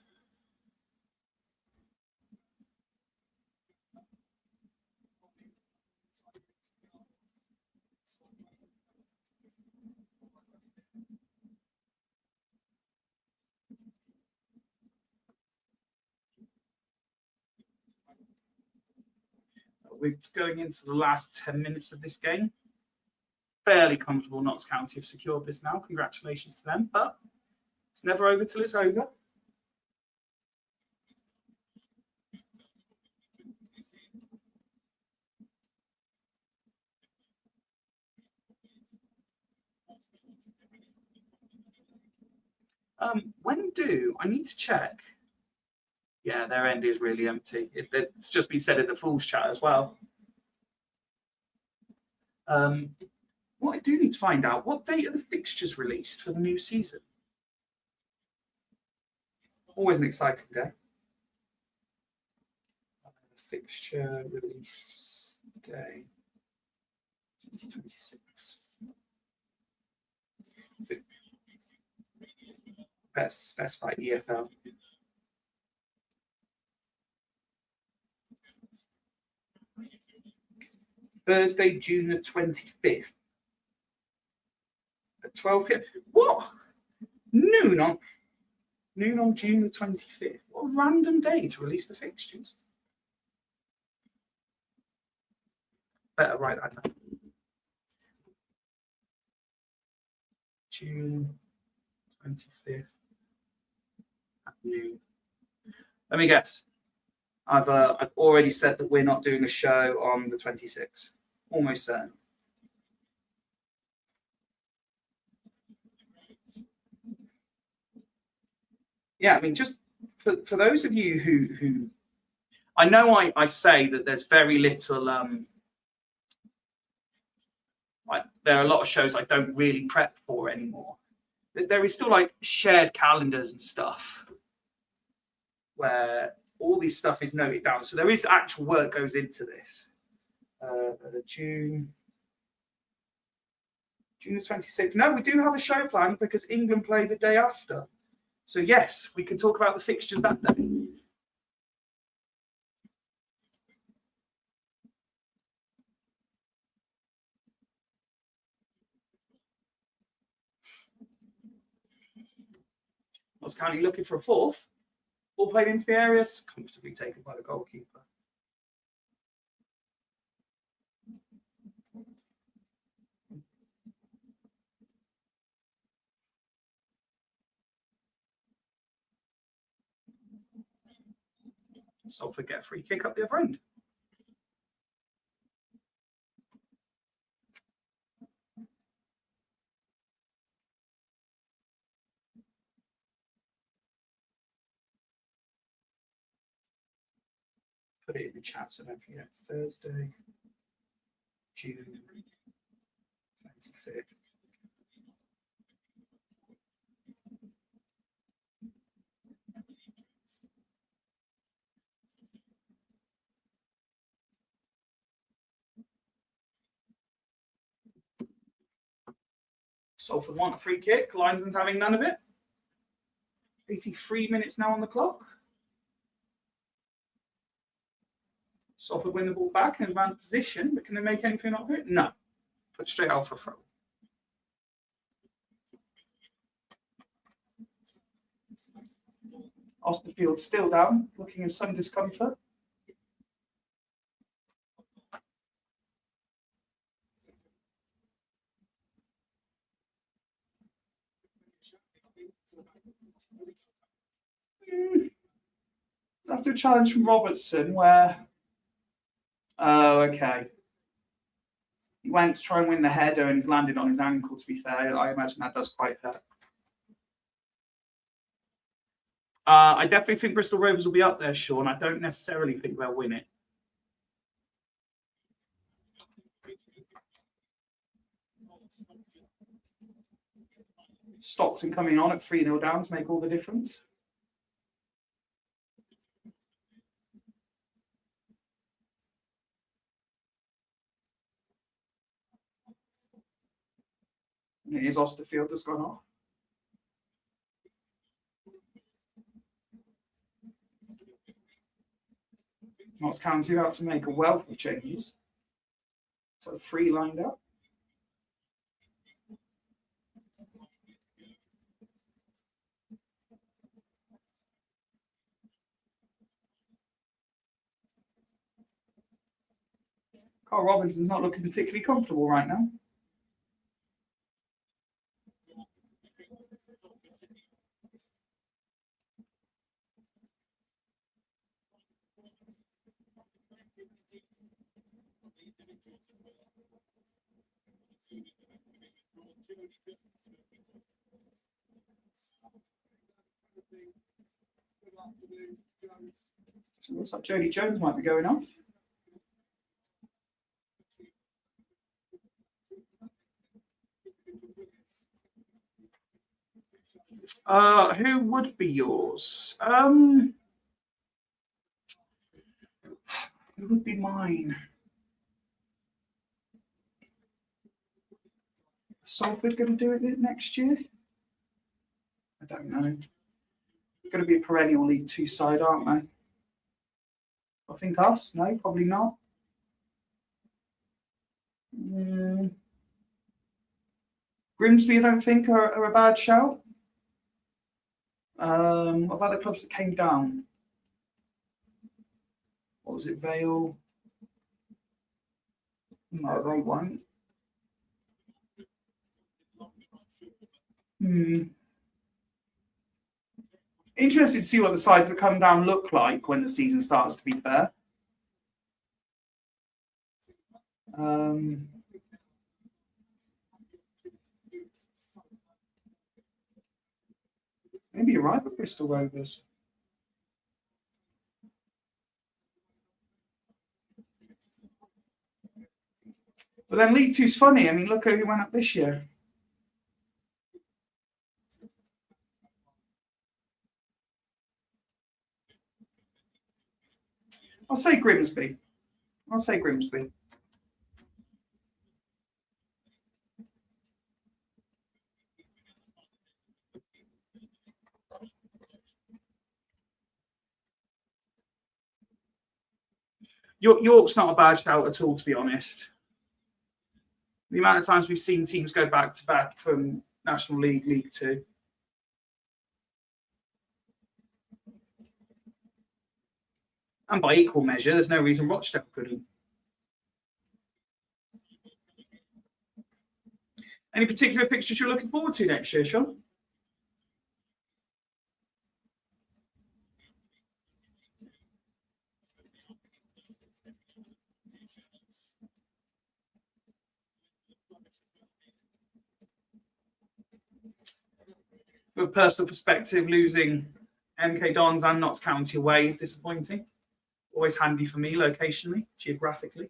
We're going into the last 10 minutes of this game. Fairly comfortable Notts County have secured this now. Congratulations to them, but it's never over till it's over. When do I need to check? Yeah, their end is really empty. It's just been said in the Fools chat as well. What I do need to find out, what date are the fixtures released for the new season? Always an exciting day. Fixture release day 2026. Specify EFL. Thursday, June the 25th. At 12 p.m. What? Noon on June the 25th. What a random day to release the fixtures. Better write that down. June 25th at noon. Let me guess. I've already said that we're not doing a show on the 26th. Almost certain. Yeah, I mean, just for those of you who I know I say that there's very little there are a lot of shows I don't really prep for anymore. There is still like shared calendars and stuff where all this stuff is noted down. So there is actual work goes into this. June the 26th. No, we do have a show planned because England play the day after. So yes, we can talk about the fixtures that day. Notts County looking for a fourth. Ball played into the areas, comfortably taken by the goalkeeper. Salford get a free kick up the other end. Put it in the chat so don't forget. Thursday, June 25th. Salford want a free kick. Linesman's having none of it. 83 minutes now on the clock. Salford win the ball back in advanced position, but can they make anything of it? No. Put straight out for a throw. Osterfield still down, looking in some discomfort. After a challenge from Robertson where, oh, okay. He went to try and win the header and he's landed on his ankle, to be fair. I imagine that does quite hurt. I definitely think Bristol Rovers will be up there, Sean. I don't necessarily think they'll win it. Stockton coming on at 3-0 down to make all the difference. And it is Osterfield that's gone off. Notts County about to make a wealth of changes. So 3 lined up. Carl Robinson's not looking particularly comfortable right now. So it looks like Jody Jones might be going off. Who would be yours? Who would be mine? Salford going to do it next year? I don't know. Going to be a perennial League Two side, aren't they? I think us? No, probably not. Grimsby, I don't think are a bad shout. What about the clubs that came down? What was it? Vale? No, they won't. Interested to see what the sides that come down look like when the season starts, to be fair. Maybe you're right with Bristol Rovers. But then League Two's funny. I mean, look at who went up this year. I'll say Grimsby. York's not a bad shout at all, to be honest. The amount of times we've seen teams go back to back from National League, League Two. And by equal measure, there's no reason Rochdale couldn't. Any particular fixtures you're looking forward to next year, Sean? From a personal perspective, losing MK Dons and Notts County away is disappointing. Always handy for me locationally, geographically.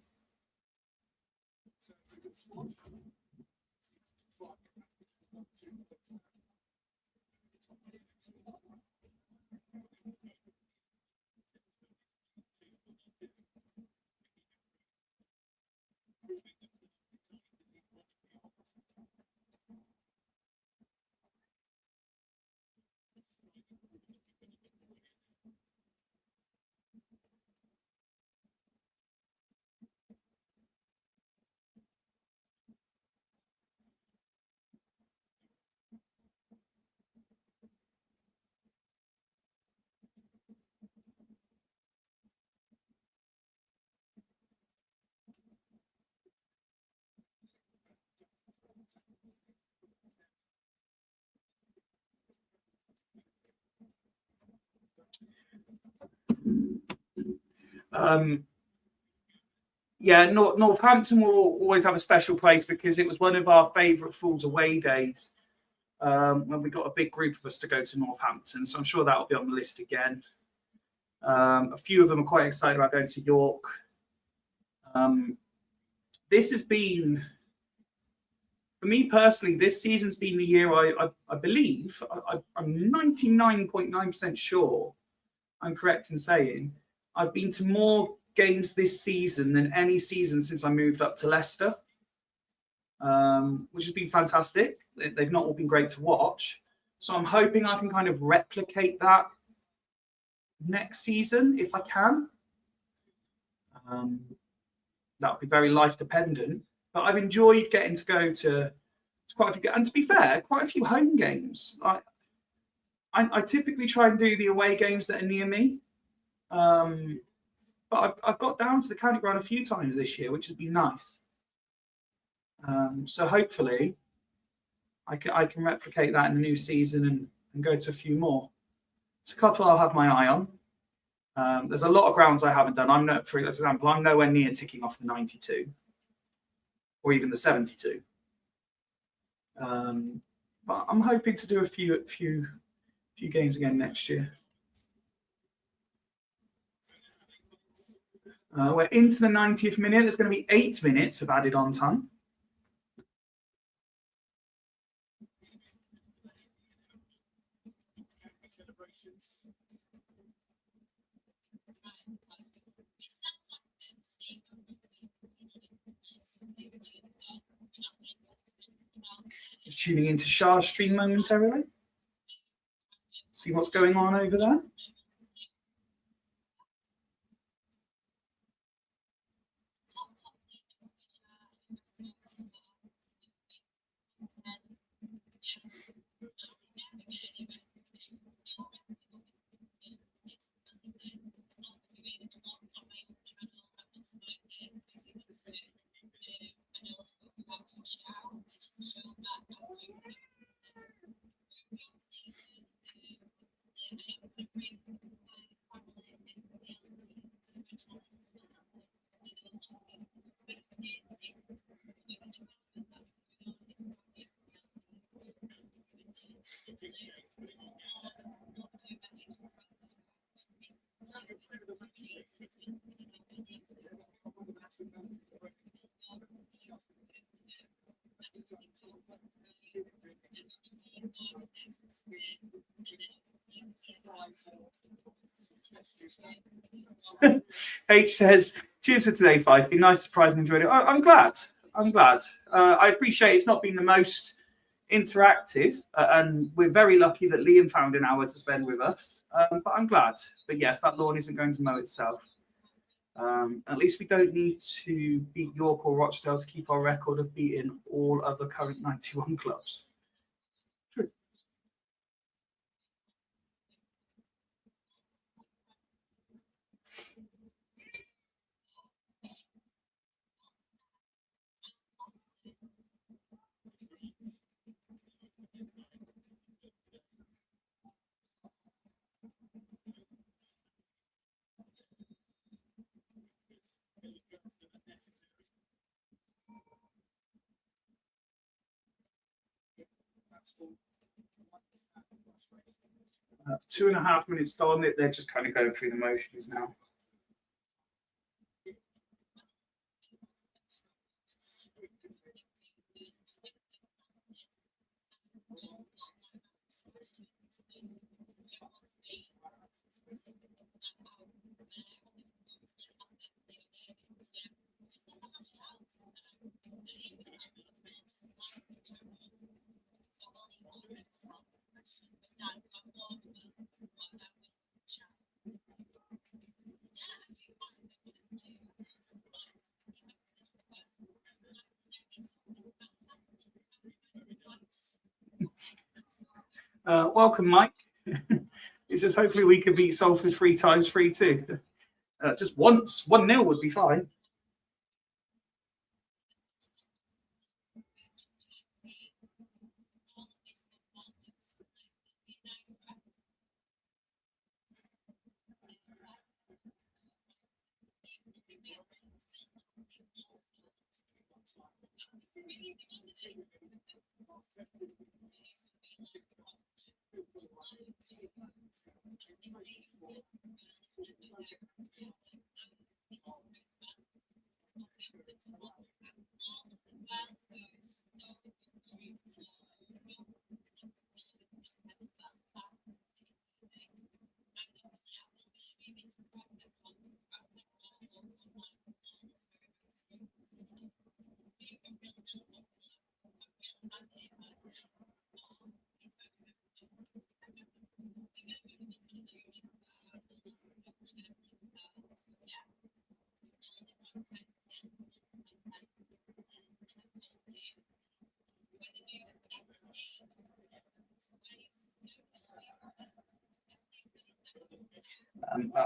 Yeah, Northampton will always have a special place because it was one of our favourite Fools away days when we got a big group of us to go to Northampton. So I'm sure that'll be on the list again. A few of them are quite excited about going to York. This has been, for me personally, this season's been the year I believe, I'm 99.9% sure I'm correct in saying, I've been to more games this season than any season since I moved up to Leicester, which has been fantastic. They've not all been great to watch. So I'm hoping I can kind of replicate that next season if I can. That would be very life dependent. But I've enjoyed getting to go to quite a few, and to be fair, quite a few home games. I typically try and do the away games that are near me. But I've got down to the county ground a few times this year, which has been nice. So hopefully I can replicate that in the new season and go to a few more. It's a couple I'll have my eye on. There's a lot of grounds I haven't done. For example, I'm nowhere near ticking off the 92 or even the 72. But I'm hoping to do a few games again next year. We're into the 90th minute. There's going to be 8 minutes of added on time. Just tuning into Shah's stream momentarily. See what's going on over there. H says, cheers for today, Fyfie. Nice surprise and enjoyed it. I'm glad. I appreciate it's not been the most interactive, and we're very lucky that Liam found an hour to spend with us. But I'm glad. But yes, that lawn isn't going to mow itself. At least we don't need to beat York or Rochdale to keep our record of beating all other current 91 clubs. True. 2.5 minutes gone. They're just kind of going through the motions now. Welcome, Mike. He says, hopefully we could beat Salford 3 times 3-2. Just once, 1-0 would be fine.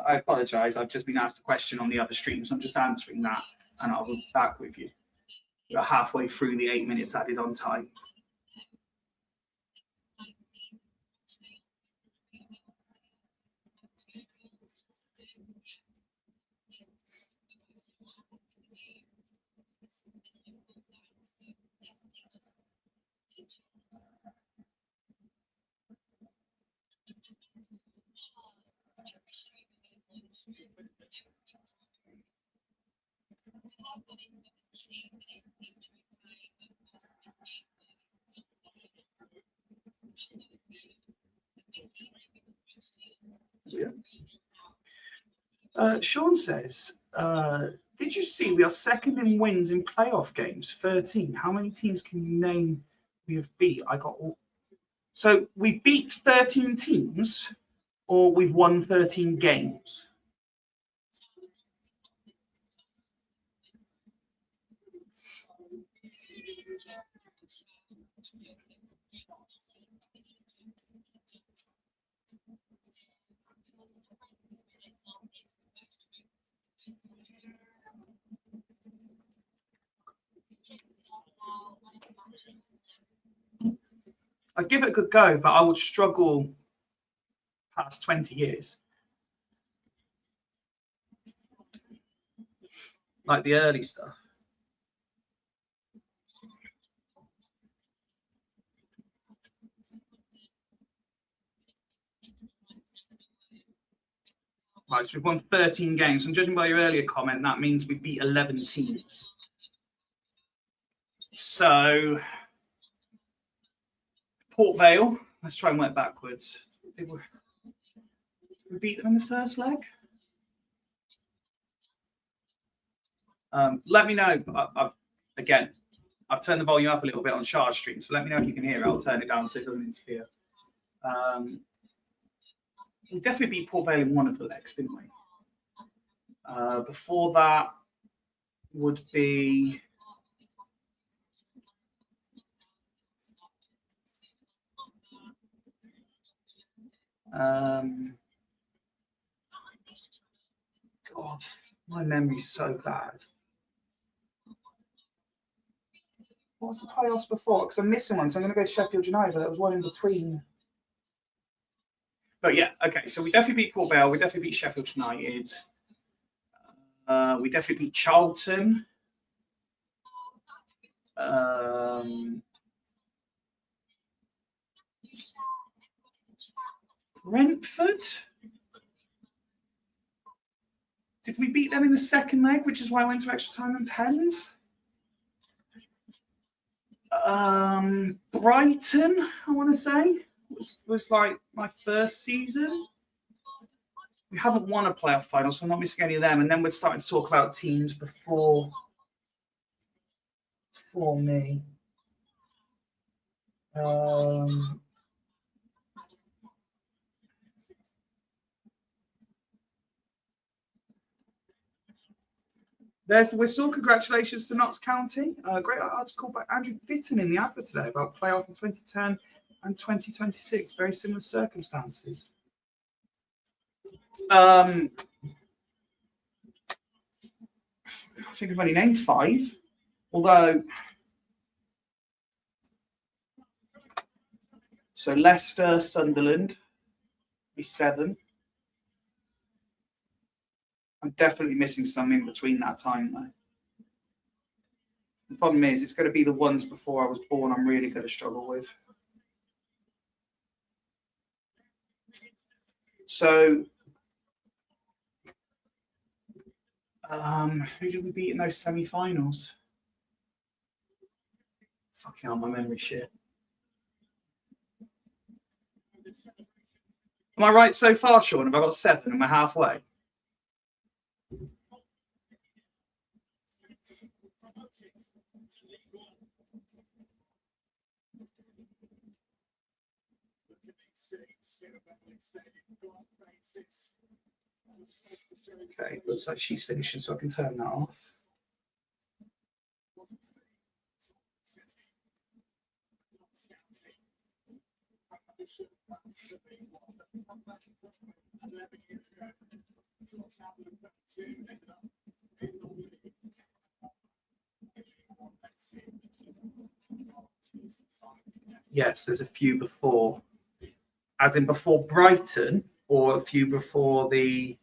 I apologise. I've just been asked a question on the other stream, so I'm just answering that, and I'll be back with you. We're halfway through the 8 minutes added on time. Sean says, did you see we are second in wins in playoff games, 13? How many teams can you name we have beat? I got all. So we've beat 13 teams, or we've won 13 games? I'd give it a good go, but I would struggle past 20 years. Like the early stuff. Right, so we've won 13 games. And judging by your earlier comment, that means we beat 11 teams. So, Port Vale, let's try and work backwards. We beat them in the first leg? Let me know. I've turned the volume up a little bit on Shard Stream, so let me know if you can hear it. I'll turn it down so it doesn't interfere. We definitely beat Port Vale in one of the legs, didn't we? Before that would be God, my memory's so bad. What was the playoffs before? Because I'm missing one, so I'm going to go to Sheffield United. There was one in between. But yeah, okay. So we definitely beat Port Vale. We definitely beat Sheffield United. We definitely beat Charlton. Brentford. Did we beat them in the second leg, which is why I went to extra time and pens? Brighton, I want to say, was like my first season. We haven't won a playoff final, so I'm not missing any of them. And then we're starting to talk about teams before me. There's the whistle. Congratulations to Notts County. Great article by Andrew Fitton in the Advert today about playoff in 2010 and 2026. Very similar circumstances. I think I've only named 5, although. So Leicester, Sunderland, be 7. I'm definitely missing some in between that time, though. The problem is, it's going to be the ones before I was born I'm really going to struggle with. So, who did we beat in those semi-finals? Fucking hell, my memory shit. Am I right so far, Sean? Have I got 7 and we're halfway? Okay, looks like she's finishing, so I can turn that off. Yes, there's a few before. As in before Brighton, or a few before the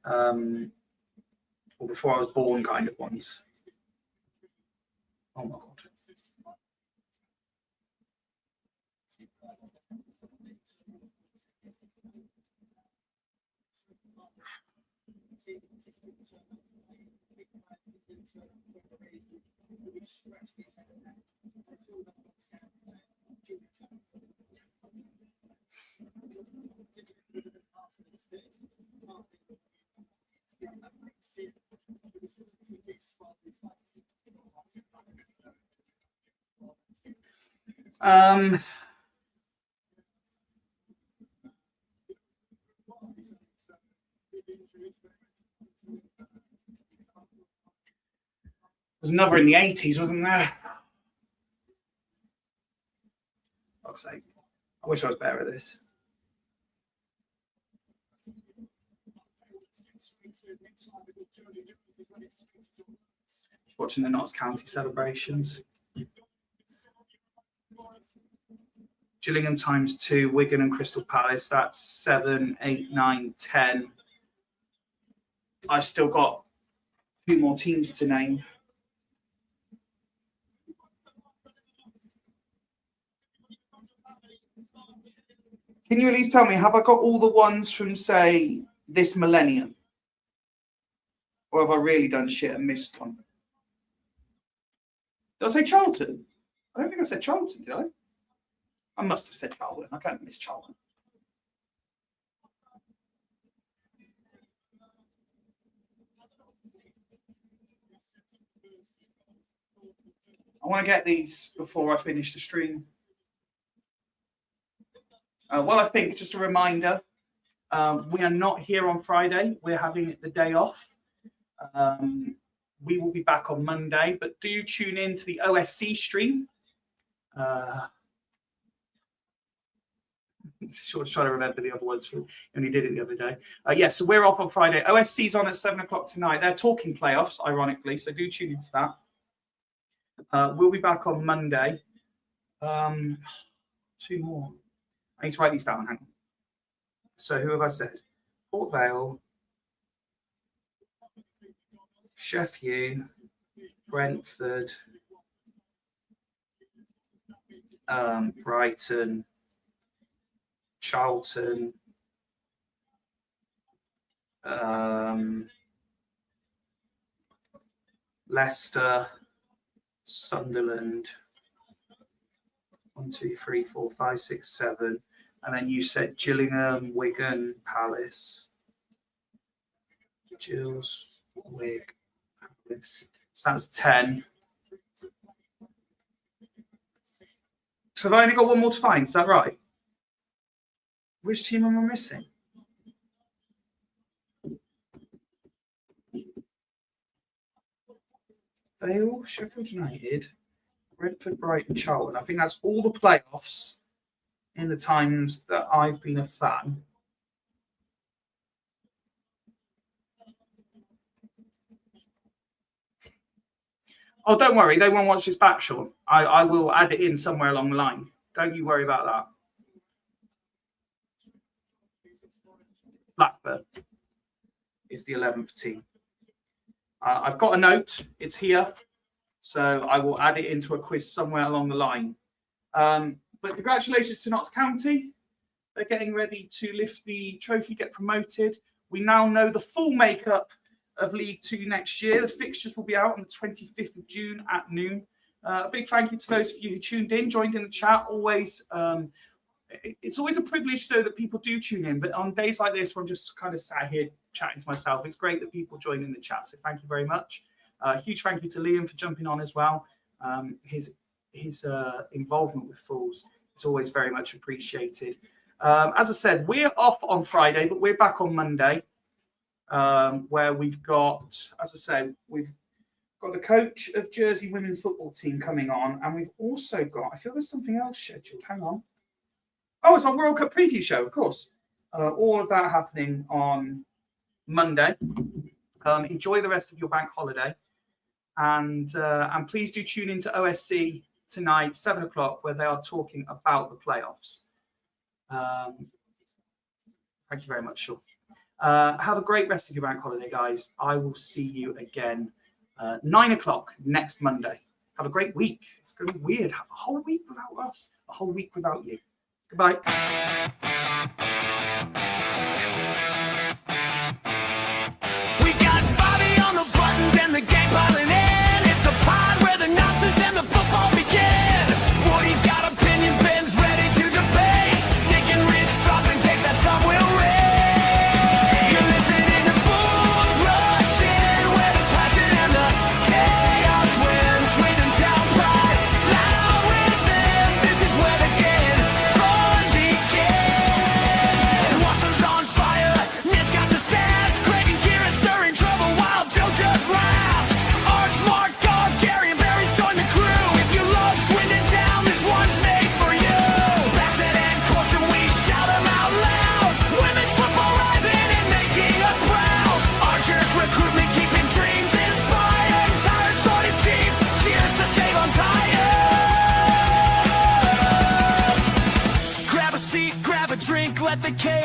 or before I was born kind of ones. Oh my God. There's another in the 80s, wasn't there? Fuck's sake. I wish I was better at this. Just watching the Notts County celebrations. Gillingham times 2, Wigan and Crystal Palace. That's 7, 8, 9, 10. I've still got a few more teams to name. Can you at least tell me, have I got all the ones from, say, this millennium? Or have I really done shit and missed one? Did I say Charlton? I don't think I said Charlton, did I? I must have said Charlton. I can't miss Charlton. I want to get these before I finish the stream. Well, I think, just a reminder, we are not here on Friday. We're having the day off. We will be back on Monday, but do tune in to the OSC stream. Trying to remember the other words, only did it the other day. So we're off on Friday. OSC's on at 7 o'clock tonight. They're talking playoffs, ironically, so do tune into that. We'll be back on Monday. 2 more. I need to write these down. Hang on. So who have I said? Port Vale, Sheffield, Brentford, Brighton, Charlton, Leicester, Sunderland. 1, 2, 3, 4, 5, 6, 7. And then you said Gillingham, Wigan, Palace. Gills, Wig, Palace. So that's 10. So have I only got one more to find? Is that right? Which team am I missing? Vale, Sheffield United, Brentford, Brighton, Charlton. I think that's all the playoffs in the times that I've been a fan. Oh, don't worry. They won't watch this back, Sean. I will add it in somewhere along the line. Don't you worry about that. Blackburn is the 11th team. I've got a note. It's here. So I will add it into a quiz somewhere along the line. But congratulations to Notts County. They're getting ready to lift the trophy, get promoted. We now know the full makeup of League Two next year. The fixtures will be out on the 25th of June at noon. A big thank you to those of you who tuned in, joined in the chat. It's always a privilege though that people do tune in, but on days like this where I'm just kind of sat here chatting to myself, it's great that people join in the chat. So thank you very much. Huge thank you to Liam for jumping on as well. His involvement with Fools is always very much appreciated. As I said, we're off on Friday, but we're back on Monday. Where we've got, as I say, we've got the coach of Jersey women's football team coming on, and we've also got, I feel there's something else scheduled. Hang on. Oh, it's our World Cup preview show, of course. All of that happening on Monday. Enjoy the rest of your bank holiday, and please do tune into OSC tonight, 7 o'clock, where they are talking about the playoffs. Thank you very much, Sean. Have a great rest of your bank holiday, guys. I will see you again 9 o'clock next Monday. Have a great week. It's going to be weird. A whole week without us. A whole week without you. Goodbye. We got Fyfie on the buttons and the gang piling in. It's the pod where the nonsense and the football begin. Woody's got opinions, Ben's ready to debate. Nick and Rich dropping takes that some will rate. You're listening to Fools Rush In, where the passion and the chaos win. Sweden town pride, loud with them. This is where the game fun begins. Watson's on fire, Nick's got the stats. Craig and Kieran stirring trouble while Joe just laughs. Arch, Mark, Dog, Gary, and Barry's join the crew. If you love Swindon Town, this one's made for you. Bassett and Caution, we shout them out loud. Women's football rising and making us proud. Archers recruitment keeping dreams inspired. Tires sorted cheap, cheers to save on tires. Grab a seat, grab a drink, let the chaos